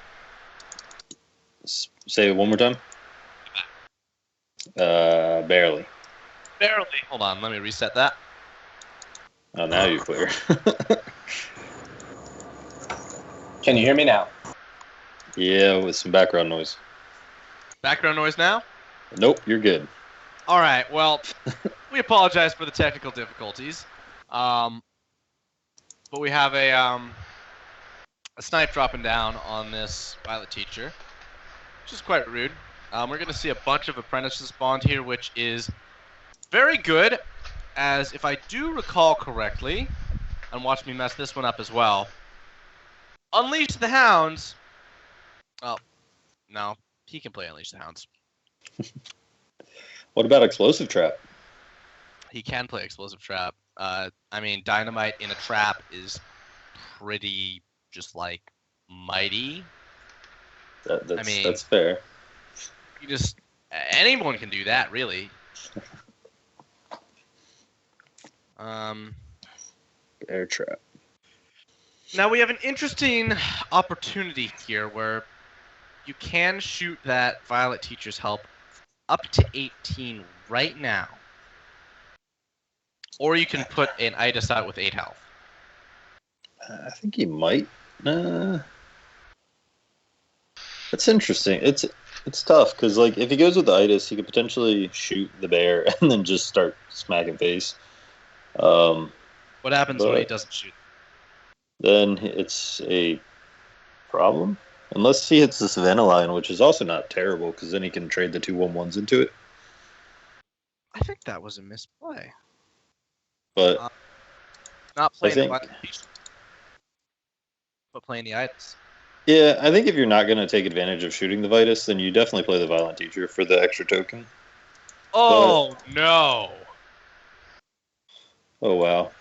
Say it one more time. Barely. Barely. Hold on, let me reset that. Oh, now you're clear. Can you hear me now? Yeah, with some background noise. Background noise now? Nope, you're good. All right. Well, we apologize for the technical difficulties. But we have a snipe dropping down on this Violet Teacher, which is quite rude. We're going to see a bunch of apprentices spawned here, which is very good, as if I do recall correctly, and watch me mess this one up as well, Unleash the Hounds. Oh, no. He can play Unleash the Hounds. What about Explosive Trap? He can play Explosive Trap. I mean, Dynamite in a trap is pretty just like mighty. That's fair. You just anyone can do that, really. Air Trap. Now we have an interesting opportunity here where you can shoot that Violet Teacher's Help up to 18 right now. Or you can put an Itis out with 8 health. I think he might. That's interesting. It's tough because like if he goes with the Itis, he could potentially shoot the bear and then just start smacking face. What happens when he doesn't shoot? Then it's a problem. Unless he hits the Savannah line, which is also not terrible because then he can trade the 2/1/1s into it. I think that was a misplay. But not playing think- the Violet Teacher, but playing the Itis. yeah, I think if you're not going to take advantage of shooting the Vitus, then you definitely play the Violent Teacher for the extra token. Oh, no. Oh, wow.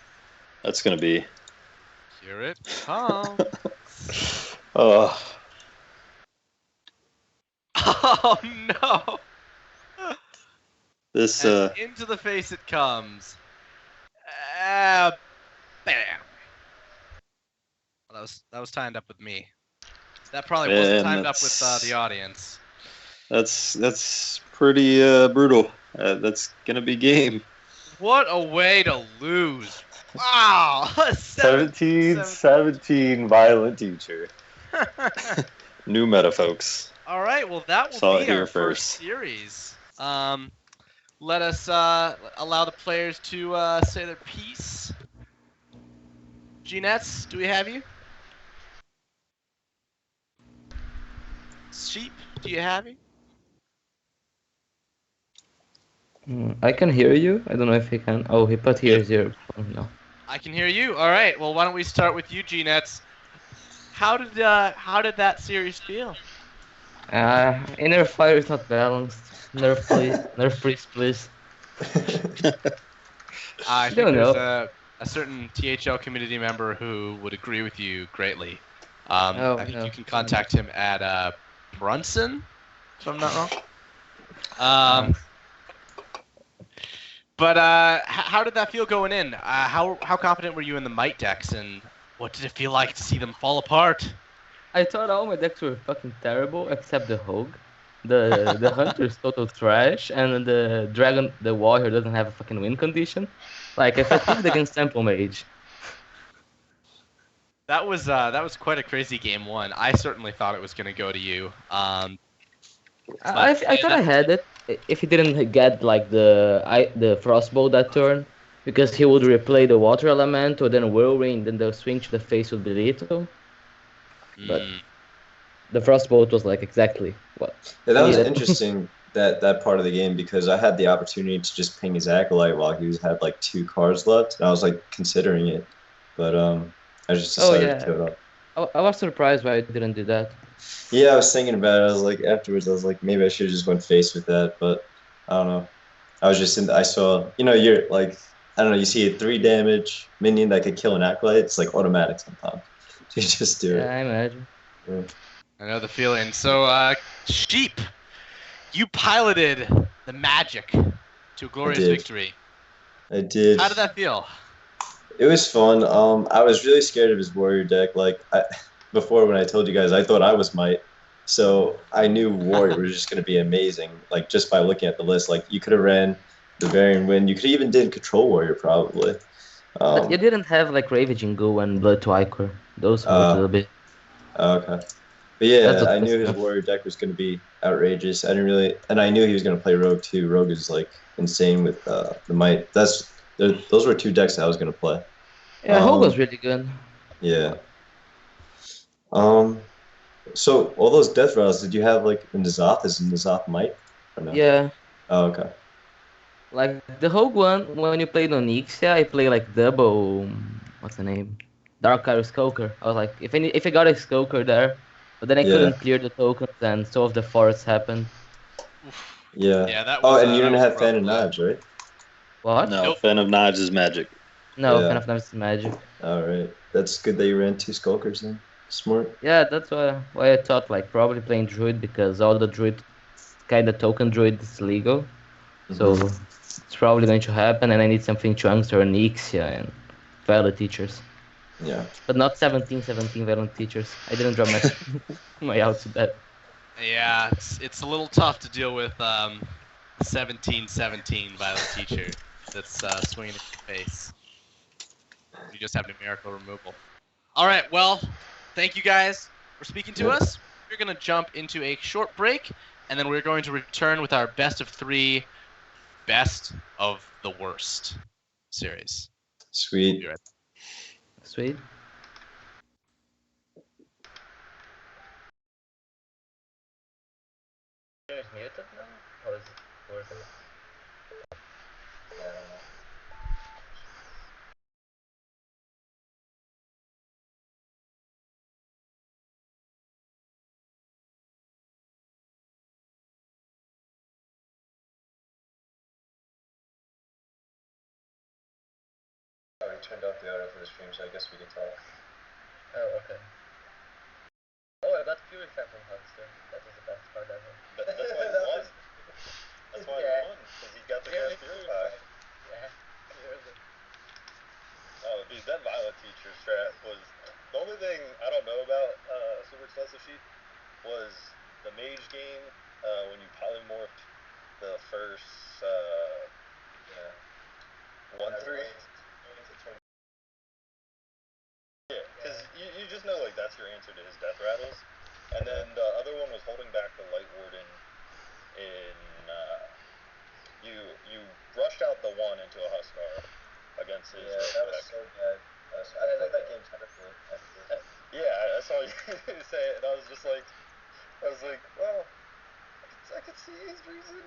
That's going to be... Here it comes. Oh, Oh, no. this... And into the face it comes. Bam. Well, that was timed up with me. That probably wasn't Man, timed up with that's- the audience. That's pretty brutal. That's going to be game. What a way to lose. Wow. 17 Violent Teacher. New meta, folks. All right, well, that will Saw it be here our first first. series. Let us allow the players to say their piece. G-Nets, do we have you? Sheep, do you have you? I can hear you. I don't know if he can. Oh, he put here's your phone now. I can hear you. All right. Well, why don't we start with you, G-Nets? How did that series feel? Inner fire is not balanced. Nerf, please. Nerf, please. I think don't there's know. a certain THL community member who would agree with you greatly. Oh, I think no. you can contact him at Brunson, if I'm not wrong. But how did that feel going in? How confident were you in the Might decks, and what did it feel like to see them fall apart? I thought all my decks were fucking terrible except the Hogue. The Hunter is total trash, and the Dragon, the Warrior doesn't have a fucking win condition. Like, if I picked against Temple Mage. That was quite a crazy game one. I certainly thought it was going to go to you. I But thought I had it if he didn't get like the Frostbolt that turn, because he would replay the Water Element or then Whirlwind, then the swing to the face would be lethal. But the Frostbolt was like exactly what. Yeah, that was needed. interesting that part of the game because I had the opportunity to just ping his Acolyte while he had like 2 cards left, and I was like considering it, but I just decided to kill it up. I was surprised why I didn't do that. Yeah, I was thinking about it. I was like, afterwards, I was like, maybe I should have just went face with that, but I don't know. I was just I saw, you're like, I don't know, you see a 3 damage minion that could kill an Acolyte, it's like automatic sometimes. You just do it. I imagine. Yeah. I know the feeling. So, Sheep, you piloted the Magic to a glorious victory. I did. How did that feel? It was fun. I was really scared of his Warrior deck. Like, before when I told you guys, I thought I was Might. So I knew Warrior was just going to be amazing, like, just by looking at the list. Like, you could have ran the Varian Wind. You could even did Control Warrior, probably. But you didn't have, like, Ravaging Goo and Blood to Ichor. Those hurt a little bit. Okay. But yeah, I knew his Warrior deck was going to be outrageous. I didn't really... And I knew he was going to play Rogue, too. Rogue is, like, insane with the Might. Those were 2 decks that I was going to play. Yeah, Hogue was really good. Yeah. So all those death rattles, did you have like in N'Zoth? Is N'Zoth Might? Or no? Yeah. Oh, okay. Like the Hogue one, when you played on Ixia, I played like double. What's the name? Dark Iris Skoker. I was like, if I got a Skoker there, but then I couldn't clear the tokens, and some of the forests happened. Yeah. Yeah, that was. Oh, and you didn't have Fan of Nodge, right? What? No, Nope. Fan of Nodge is magic. No, Fan of Nodge is magic. All right, that's good that you ran 2 Skulkers then. Smart. Yeah, that's why I thought like probably playing Druid, because all the Druid kind of token Druid is legal, so it's probably going to happen, and I need something to answer Ixia and Violet Teachers. Yeah. But not 17 Violet Teachers. I didn't draw my out to that. Yeah, it's a little tough to deal with 17 Violet Teacher that's swinging in your face. You just have numerical removal. All right, well, thank you guys for speaking to us. We're going to jump into a short break, and then we're going to return with our best of 3, best of the worst series. Sweet. Sweet. Is muted now? Or is it working? I already turned off the audio for the stream, so I guess we can talk. Oh, okay. Oh, I got Fury Fan from Huckster. That was the best card ever. That's why he won. That's why he won, because he got the best Fury Fan. Yeah, clearly. Oh, dude, that Violet Teacher strat was... The only thing I don't know about Super Exclusive Sheet was the Mage game, when you polymorphed the first, 1-3. Yeah, because you just know, like, that's your answer to his death rattles. And then the other one was holding back the Light Warden in you rushed out the one into a Huskar against his that was deck. so bad. I played that game terribly. Yeah, I saw you say it, and I was like, well, I could see his reason.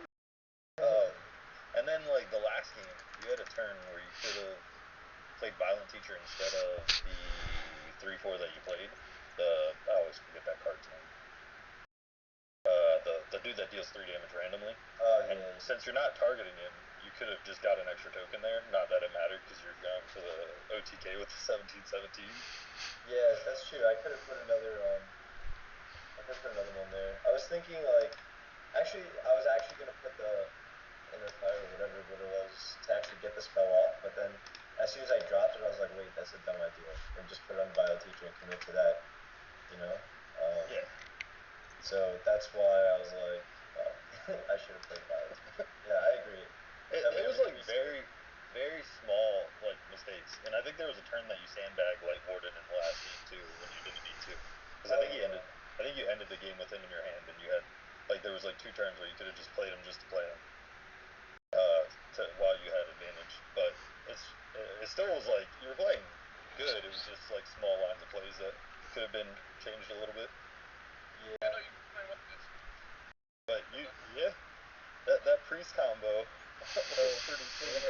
And then like the last game, you had a turn where you could have played Violent Teacher instead of the 3/4 that you played. I always forget that card's name. The dude that deals 3 damage randomly. And since you're not targeting him, you could have just got an extra token there. Not that it mattered because you're going for the OTK with the 17/17. Yes, that's true. I could have put another one there. I was thinking I was actually gonna put the Inner Fire or whatever it was to actually get the spell off, but then as soon as I dropped it, I was like, wait, that's a dumb idea, and just put it on Bio Teacher and commit to that, you know. Yeah. So that's why I was like, oh, I should have played Bio Teacher. Yeah, I agree. It was like very, very small like mistakes, and I think there was a turn that you sandbagged Light Warden in the last game too when you didn't need to, because I think you ended the game with him in your hand, and you had there was 2 turns where you could have just played him just to play him, while you had advantage. But it still was you were playing good. It was just small lines of plays that could have been changed a little bit. Yeah. But that priest combo was pretty sweet.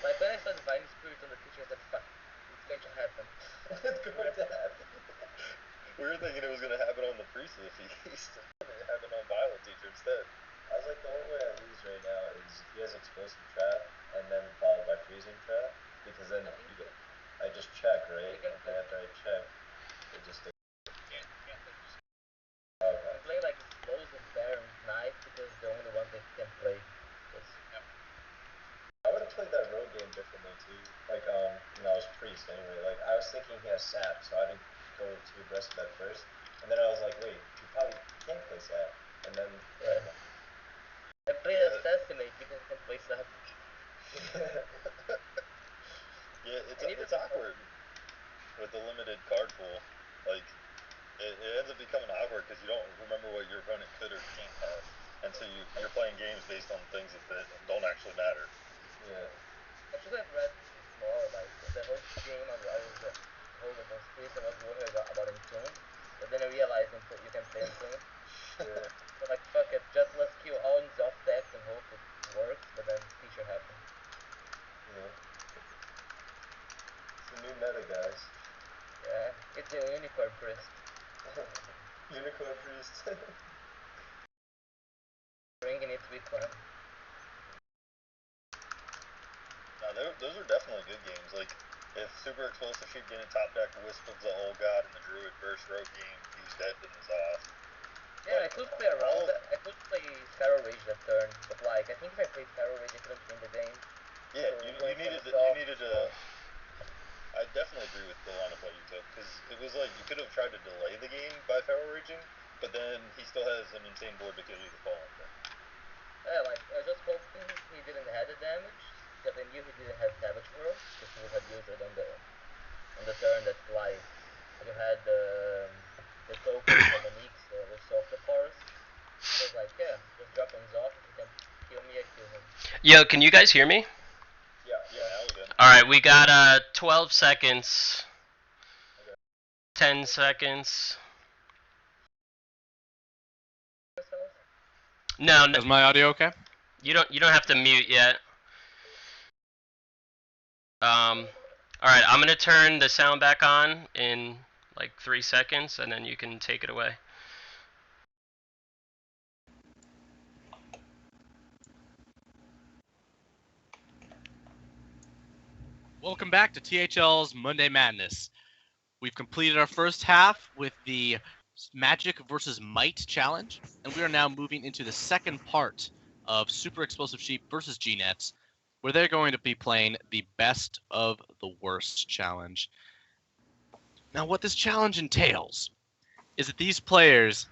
Like when I saw Divine Spirit on the teacher, I said, fuck, it's going to happen. It's going to happen. We were thinking it was going to happen on the priest of the feast. It happened on Violent Teacher instead. I was like, the only way I lose right now is he has Explosive Trap and then followed by Freezing Trap, because then I just check, right? And then after I check, it just stays. Okay. Play Explosive Baron Knife because the only one they can play. I would have played that road game differently too. I was priest anyway. I was thinking he has sap, so I didn't go too aggressive at first. And then I was like, wait, you probably can't play sap. And then I played Assassinate because I can play sap. Yeah, it's awkward with the limited card pool. It ends up becoming awkward because you don't remember what your opponent could or can't have, and so you're playing games based on things that don't actually matter. Yeah. I should have read more, the whole game I was told against Chris, I was worried about Entomb, but then I realized you can play Entomb. Yeah. So fuck it, just let's kill all exhaust decks and hope it works, but then feature happens. Yeah. It's the new meta, guys. Yeah, it's a Unicorn Priest. Unicorn Priest. Bringing it with one. Those are definitely good games. If Super Explosive Sheep didn't top deck Wisp of the Old God and the Druid burst road game, he was dead in his ass. Yeah, I could play around that. I could play Pharaoh Rage that turn, but I think if I played Pharaoh Rage, I couldn't win the game. Yeah, so you needed to. I definitely agree with the line of play you took, because it was you could have tried to delay the game by Pharaoh Raging, but then he still has an insane board to kill you the Fallen thing. Yeah, I was just hoping he didn't have the damage, because I knew he didn't have Savage World, because he would have used it on the turn that you had the token from Onyx with Soft Forest. So I was yeah, just drop him off, if he can kill me, I kill him. Yo, can you guys hear me? Yeah, now we good. Alright, we got 12 seconds. 10 seconds. No. Is my audio okay? You don't have to mute yet. Alright, I'm gonna turn the sound back on in 3 seconds, and then you can take it away. Welcome back to THL's Monday Madness. We've completed our first half with the Magic versus Might challenge, and we are now moving into the second part of Super Explosive Sheep versus GNets, where they're going to be playing the Best of the Worst challenge. Now, what this challenge entails is that these players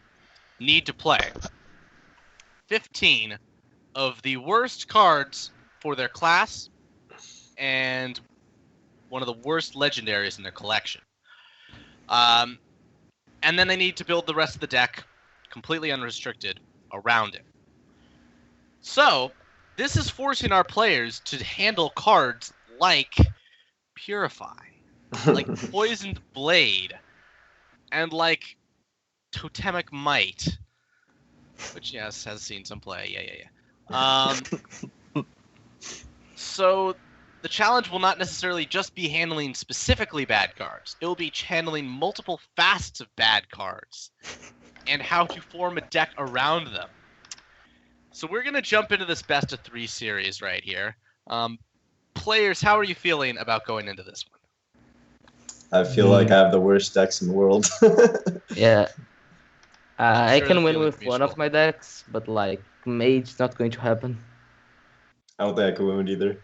need to play 15 of the worst cards for their class and one of the worst legendaries in their collection. And then they need to build the rest of the deck completely unrestricted around it. So, this is forcing our players to handle cards like Purify, like Poisoned Blade, and like Totemic Might, which yes has seen some play. Yeah. So the challenge will not necessarily just be handling specifically bad cards. It will be handling multiple facets of bad cards and how to form a deck around them. So we're going to jump into this best of 3 series right here. Players, how are you feeling about going into this one? I feel like I have the worst decks in the world. Yeah. I Sure can the win feeling's with one mutual. of my decks, but like Mage not going to happen. I don't think I can win either.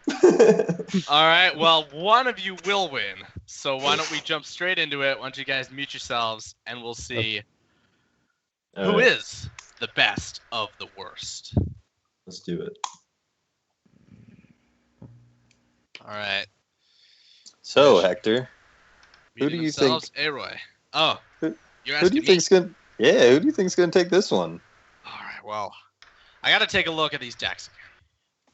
All right, well, one of you will win. So why don't we jump straight into it? Why don't you guys mute yourselves, and we'll see who Alright, is the best of the worst. let's do it. All right. So, Hector, Who Muting do you themselves, Aroy. Oh, Who- you're who asking do you me? think's gonna? Yeah, who do you think's gonna take this one? All right, well, I got to take a look at these decks again.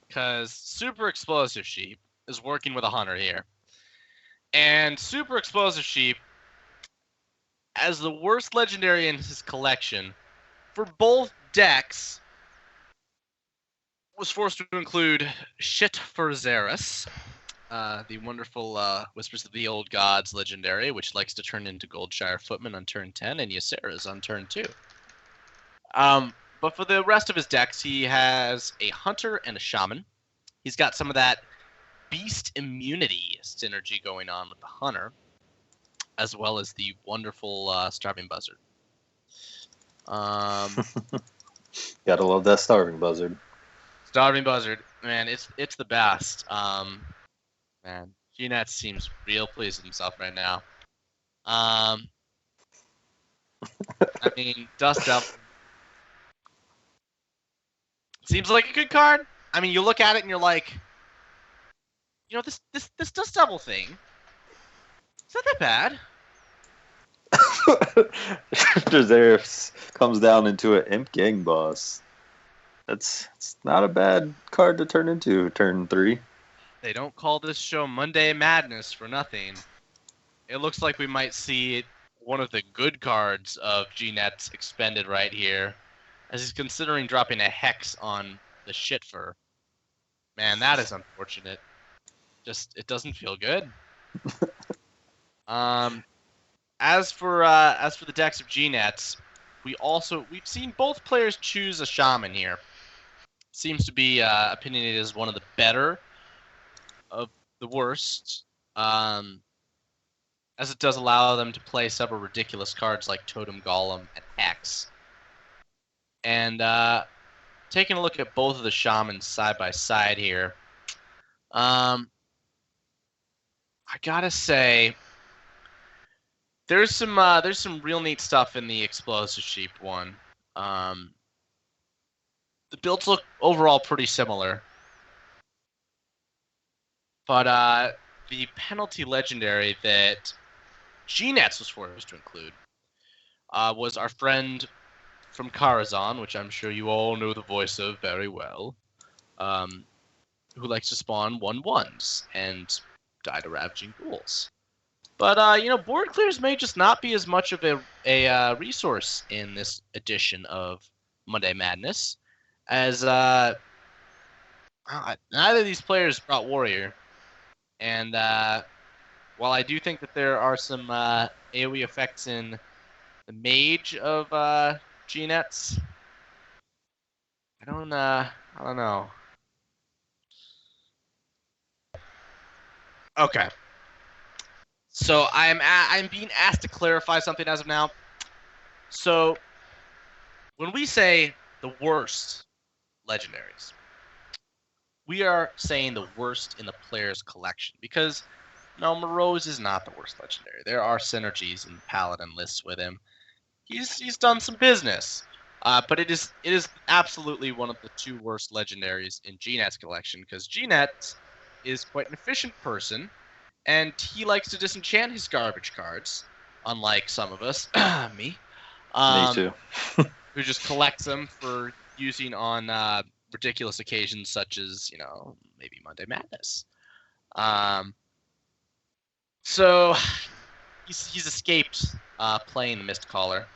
Because Super Explosive Sheep is working with a Hunter here. And Super Explosive Sheep, as the worst legendary in his collection, for both decks, was forced to include Shit for Xeris, the wonderful Whispers of the Old Gods legendary, which likes to turn into Goldshire Footman on turn 10 and Ysera's on turn 2. But for the rest of his decks, he has a Hunter and a Shaman. He's got some of that Beast Immunity synergy going on with the Hunter, as well as the wonderful Starving Buzzard. Gotta love that Starving Buzzard. Starving Buzzard, man, it's the best. Man, GNet seems real pleased with himself right now. I mean, Dust Devil seems like a good card. I mean, you look at it and you're like, you know, this Dust Devil thing, is not that bad. Xeris comes down into an Imp Gang boss. It's not a bad card to turn into turn 3. They don't call this show Monday Madness for nothing. It looks like we might see one of the good cards of GNet's expended right here, as he's considering dropping a Hex on the Shitfur. Man, that is unfortunate. Just, it doesn't feel good. As for the decks of GNets, we've seen both players choose a Shaman here. Seems to be opinionated as one of the better of the worst, as it does allow them to play several ridiculous cards like Totem Golem and Hex. And taking a look at both of the Shamans side by side here, I gotta say, there's some real neat stuff in the Explosive Sheep one. The builds look overall pretty similar. But the penalty legendary that GNets was forced to include was our friend from Karazhan, which I'm sure you all know the voice of very well, who likes to spawn 1/1s and die to Ravaging Ghouls. But, you know, board clears may just not be as much of a resource in this edition of Monday Madness, as neither of these players brought Warrior. And while I do think that there are some AoE effects in the Mage of GNets, I don't know. Okay. So I'm being asked to clarify something as of now. So when we say the worst legendaries, we are saying the worst in the player's collection, because no, Morose is not the worst legendary. There are synergies in Paladin lists with him. He's done some business, but it is absolutely one of the 2 worst legendaries in GNet's collection, because GNet is quite an efficient person, and he likes to disenchant his garbage cards, unlike some of us, me Me too. who just collects them for using on ridiculous occasions such as, maybe Monday Madness. So he's escaped playing the Mist Caller.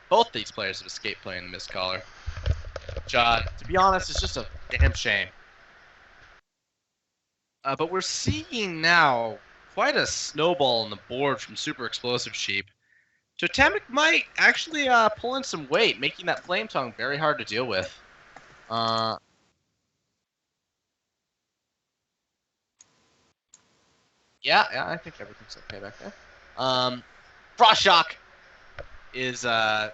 Both these players have escaped playing the Mist Caller. Which, to be honest, is just a damn shame. But we're seeing now quite a snowball on the board from Super Explosive Sheep. Totemic might actually pull in some weight, making that Flame Tongue very hard to deal with. Yeah, I think everything's okay back there. Frost Shock is a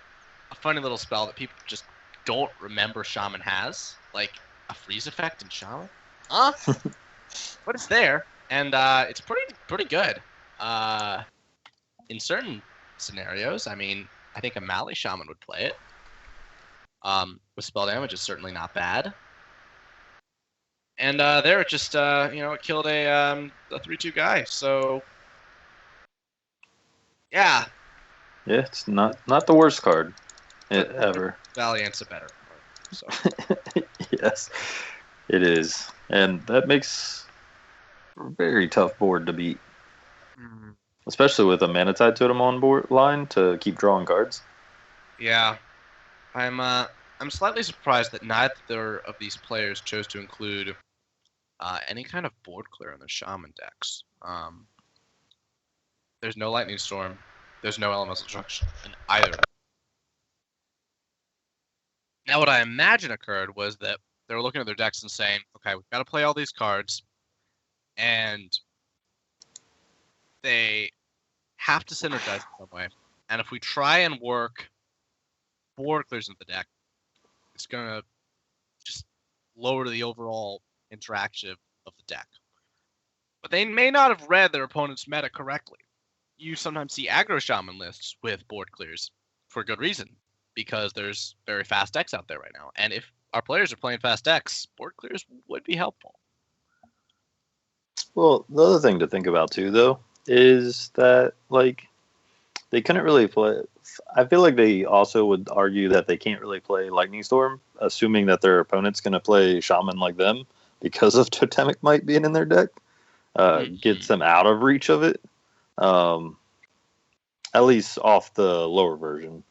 funny little spell that people just don't remember Shaman has, like a freeze effect in Shaman. But it's there, and it's pretty good. In certain scenarios, I mean, I think a Mali Shaman would play it. With spell damage, is certainly not bad. And there it just it killed a 3/2 guy. So yeah. Yeah, it's not the worst card ever. Valiant's a better card. So. Yes, it is, and that makes a very tough board to beat, especially with a Manatide Totem on board line to keep drawing cards. Yeah, I'm slightly surprised that neither of these players chose to include any kind of board clear in their Shaman decks. There's no Lightning Storm. There's no Elemental Destruction in either. Now, what I imagine occurred was that they were looking at their decks and saying, okay, we've got to play all these cards, and they have to synergize in some way. And if we try and work board clears into the deck, it's going to just lower the overall interaction of the deck. But they may not have read their opponent's meta correctly. You sometimes see aggro shaman lists with board clears for good reason, because there's very fast decks out there right now. And if our players are playing fast decks, board clears would be helpful. Well, the other thing to think about too, though, is that they couldn't really play. I feel like they also would argue that they can't really play Lightning Storm, assuming that their opponent's going to play Shaman like them because of Totemic Might being in their deck. Gets them out of reach of it, at least off the lower version.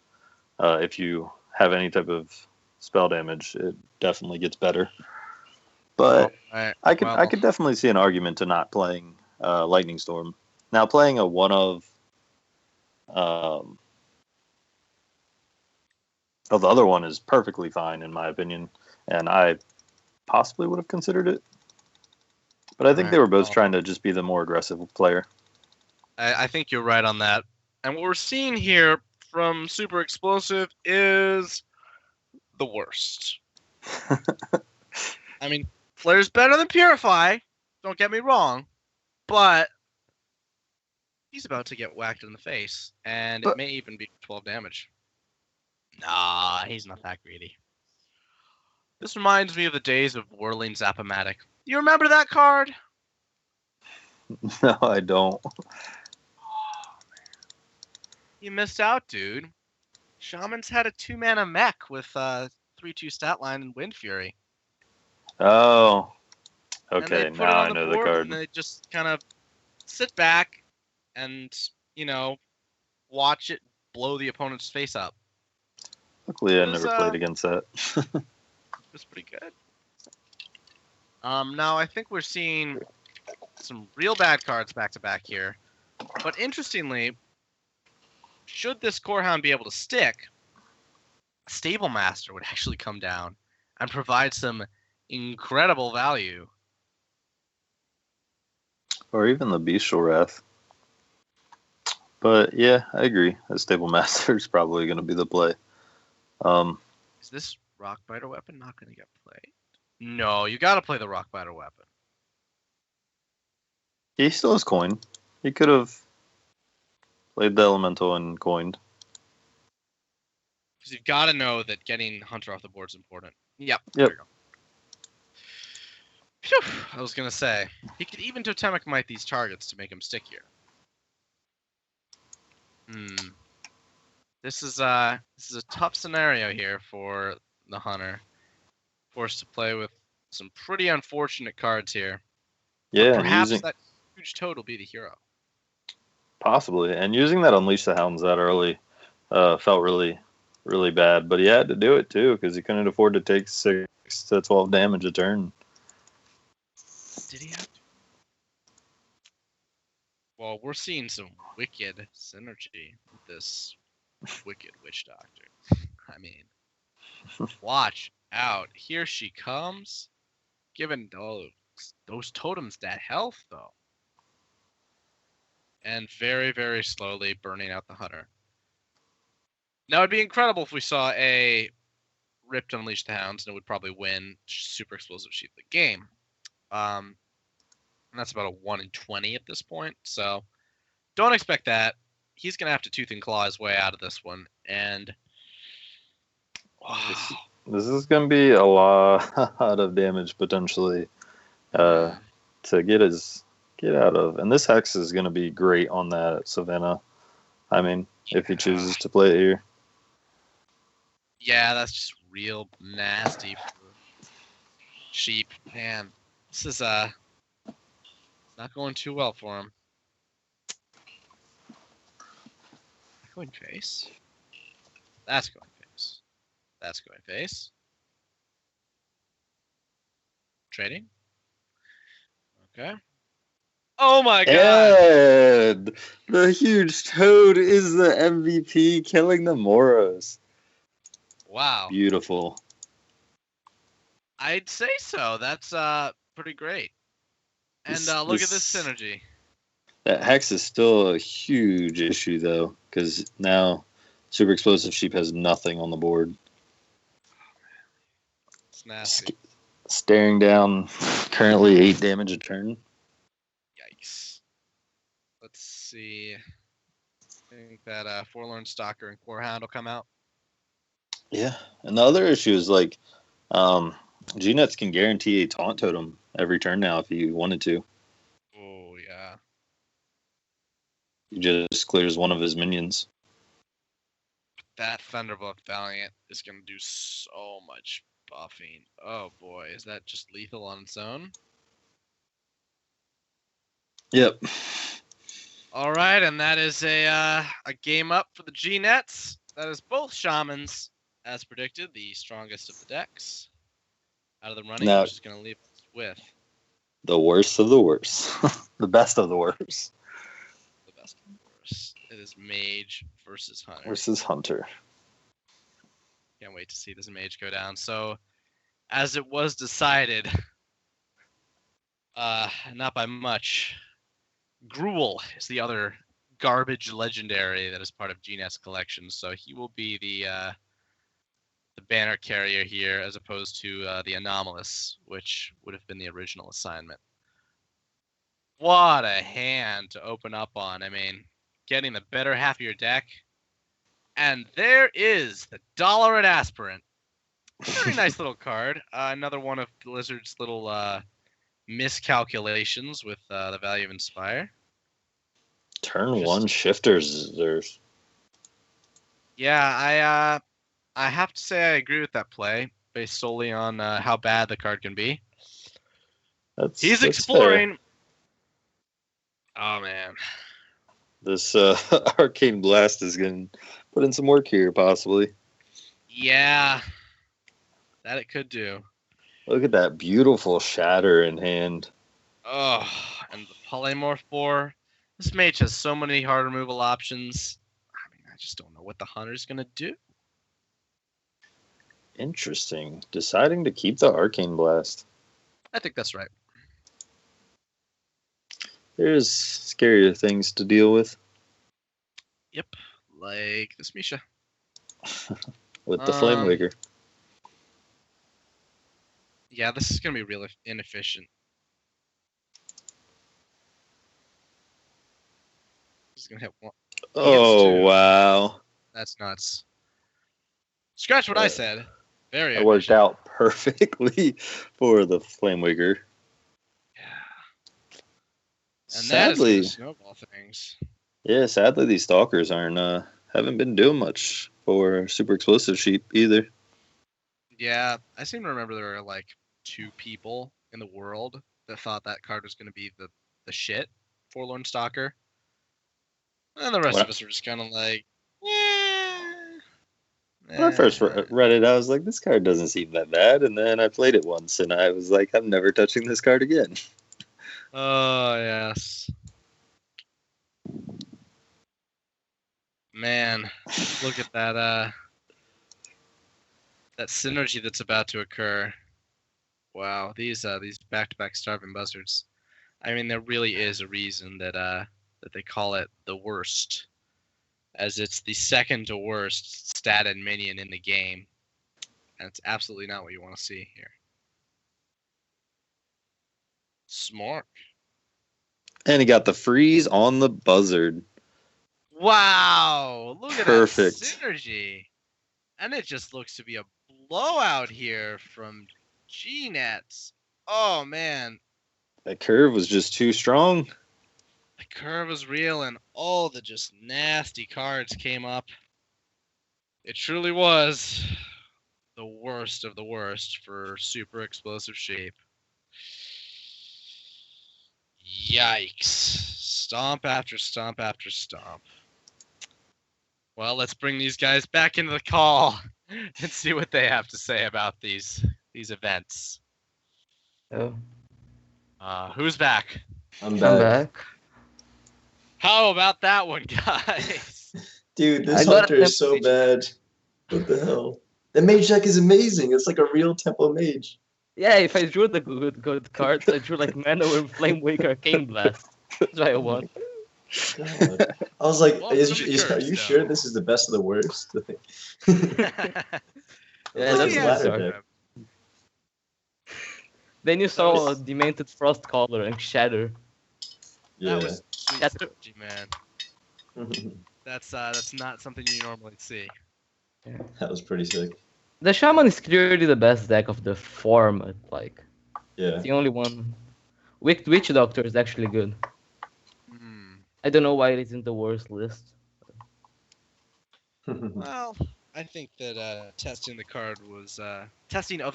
If you have any type of spell damage, it definitely gets better. But I could definitely see an argument to not playing Lightning Storm. Now, playing a one of the other one is perfectly fine in my opinion, and I possibly would have considered it. But I think they were both trying to just be the more aggressive player. I think you're right on that. And what we're seeing here from Super Explosive is the worst. I mean, Flare's better than Purify, don't get me wrong, but he's about to get whacked in the face, and it may even be 12 damage. Nah, he's not that greedy. This reminds me of the days of Whirling Zap-O-Matic. You remember that card? No, I don't. Oh, man. You missed out, dude. Shaman's had a 2-mana mech with 3/2 stat line and Wind Fury. Oh. Okay, now I know the card. And they just kind of sit back and, watch it blow the opponent's face up. Luckily, I never played against that. It was pretty good. Now, I think we're seeing some real bad cards back-to-back here. But interestingly, should this Corehound be able to stick, Stable Master would actually come down and provide some incredible value. Or even the Bestial Wrath. But yeah, I agree. A Stable Master is probably going to be the play. Is this Rockbiter weapon not going to get played? No, you got to play the Rockbiter weapon. He still has coin. He could have played the Elemental and coined. Because you've got to know that getting Hunter off the board is important. Yep. Yep. There you go. Phew, I was going to say, he could even Totemic Might these targets to make him stickier. This is a tough scenario here for the Hunter. forced to play with some pretty unfortunate cards here. Yeah, and Perhaps that huge toad will be the hero. possibly. And using that Unleash the Hounds that early felt really, really bad. But he had to do it too because he couldn't afford to take 6 to 12 damage a turn. Did he have to? Well, we're seeing some wicked synergy with this wicked witch doctor. I mean, watch out. Here she comes. Giving those totems that health, though. And very, very slowly burning out the hunter. Now, it'd be incredible if we saw a Ripped Unleash the Hounds, and it would probably win Super Explosive Sheep the game. And that's about a 1 in 20 at this point, so don't expect that. He's going to have to tooth and claw his way out of this one, and This is going to be a lot of damage potentially to get out of. And this Hex is going to be great on that Savannah. I mean, if he chooses to play it here. Yeah, that's just real nasty for Sheep. Man, this is not going too well for him. Going face. That's going face. That's going face. Trading. Okay. Oh my god! And the huge toad is the MVP, killing the Moros. Wow. Beautiful. I'd say so. That's pretty great. And look at this synergy. That Hex is still a huge issue, though, because now Super Explosive Sheep has nothing on the board. It's nasty. Staring down currently 8 damage a turn. Yikes. Let's see. I think that Forlorn Stalker and Corehound will come out. Yeah, and the other issue is like G-Nuts can guarantee a taunt totem every turn now if he wanted to. Oh, yeah. He just clears one of his minions. That Thunderbolt Valiant is going to do so much buffing. Oh boy, is that just lethal on its own? Yep. All right, and that is a game up for the G-Nets. That is both Shamans, as predicted, the strongest of the decks out of the running, Now, which is going to leave us with the worst of the worst. The best of the worst. the best of the worst. It is Mage versus Hunter. Versus Hunter. Can't wait to see this Mage go down. So, as it was decided, not by much, Gruul is the other garbage legendary that is part of G-Net's collection. So he will be the banner carrier here, as opposed to the Anomalous, which would have been the original assignment. What a hand to open up on. I mean, getting the better half of your deck. And there is the Dollar and Aspirant. Very nice little card. Another one of Blizzard's little miscalculations with the value of Inspire. Turn 1 shifters. There's. Yeah, I have to say I agree with that play, based solely on how bad the card can be. He's That's exploring. fair. Oh man, This Arcane Blast is going to put in some work here, possibly. yeah, that it could do. Look at that beautiful Shatter in hand. Oh, and the Polymorph Boar. This mage has so many hard removal options. I mean, I just don't know what the Hunter's gonna do. Interesting. Deciding to keep the Arcane Blast. I think that's right. There's scarier things to deal with. Yep, like this Misha. With the Flame Waker. Yeah, this is gonna be real inefficient. He's gonna hit one. Oh, two. wow. That's nuts. Scratch what I said. Very It worked efficient. out perfectly for the Flame Waker. Yeah. And that is Sadly, gonna snowball things. yeah, sadly these Stalkers haven't been doing much for Super Explosive Sheep either. Yeah, I seem to remember there were like 2 people in the world that thought that card was going to be the shit, Forlorn Stalker. And the rest What? of us were just kind of like, yeah. When I first read it, I was like, this card doesn't seem that bad. And then I played it once, and I was like, I'm never touching this card again. Oh, yes. Man, look at that that synergy that's about to occur. Wow, these back-to-back Starving Buzzards. I mean, there really is a reason that they call it the worst, as it's the second to worst statted minion in the game, and it's absolutely not what you want to see here. Smart. And he got the freeze on the Buzzard. Wow, look at Perfect. that synergy. And it just looks to be a blowout here from G-Nets. Oh, man. That curve was just too strong. The curve was real, and all the just nasty cards came up. It truly was the worst of the worst for Super Explosive Shape. Yikes. Stomp after stomp after stomp. Well, let's bring these guys back into the call and see what they have to say about these events. Oh, Who's back? I'm I'm back. back. How about that one, guys? Dude, this I got hunter a is so tempo bad. What the hell? The mage deck is amazing. It's like a real tempo mage. Yeah, if I drew the good cards, I drew like Manowar, Flame Wake, Arcane Blast. That's why I won. God. I was like, Welcome to are Curse, you though. sure this is the best of the worst? Yeah, Like that's his the ladder start. deck. Then you saw Demented Frost Caller and Shatter. Yeah. That was sweet That's- strategy, man. That's not something you normally see. That was pretty sick. The Shaman is clearly the best deck of the format. Like, Yeah. it's the only one. Witch Doctor is actually good. Hmm. I don't know why it isn't the worst list. Well, I think that testing of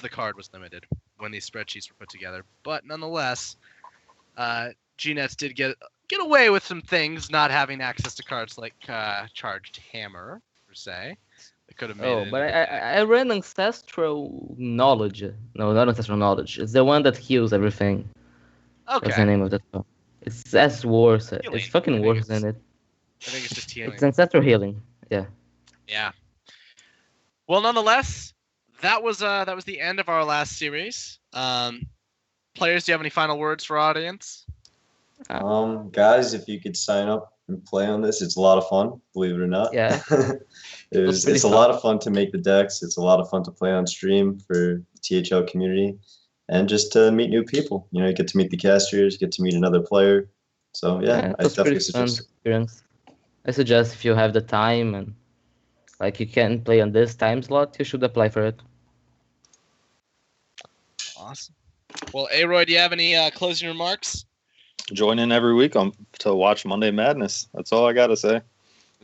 the card was limited when these spreadsheets were put together. But nonetheless, GNets did get away with some things, not having access to cards like Charged Hammer per se. They could have made Oh, it. but I ran Ancestral Knowledge. No, not Ancestral Knowledge. It's the one that heals everything. That's the Okay. name of that one. It's as worse. Healing. It's fucking I think worse it's- than it. I think it's just healing. It's Ancestral Healing. Yeah. Yeah. Well, nonetheless, that was the end of our last series. Players, do you have any final words for our audience? Guys, if you could sign up and play on this, it's a lot of fun, believe it or not. Yeah. It's pretty a fun. lot of fun to make the decks. It's a lot of fun to play on stream for the THL community and just to meet new people. You know, you get to meet the casters, you get to meet another player. So yeah, I it's definitely pretty fun suggest it. experience. I suggest if you have the time and like you can play on this time slot, you should apply for it. Awesome. Well, Aroy, do you have any closing remarks? Join in every week to watch Monday Madness. That's all I got to say.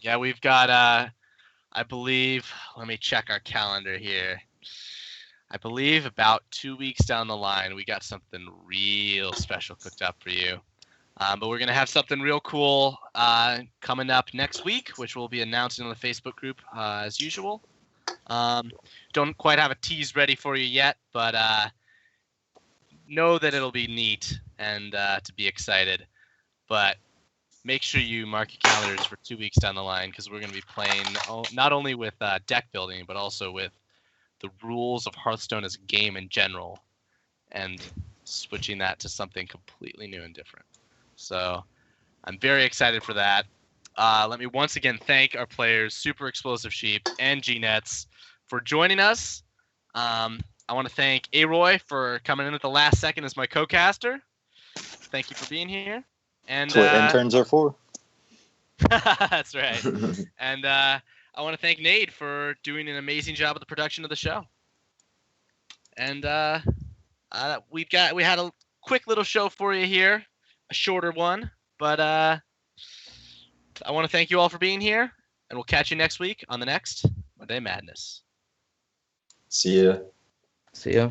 Yeah, we've got, I believe, let me check our calendar here. I believe about 2 weeks down the line, we got something real special cooked up for you. But we're going to have something real cool coming up next week, which we'll be announcing on the Facebook group as usual. Don't quite have a tease ready for you yet, but know that it'll be neat and to be excited. But make sure you mark your calendars for 2 weeks down the line, because we're going to be playing not only with deck building, but also with the rules of Hearthstone as a game in general, and switching that to something completely new and different. So I'm very excited for that. Let me once again thank our players, Super Explosive Sheep and GNets, for joining us. I want to thank Aroy for coming in at the last second as my co-caster. Thank you for being here. And That's what interns are for. that's right. And I want to thank Nate for doing an amazing job of the production of the show. And we had a quick little show for you here, a shorter one, but I want to thank you all for being here, and we'll catch you next week on the next Monday Madness. See ya. See ya.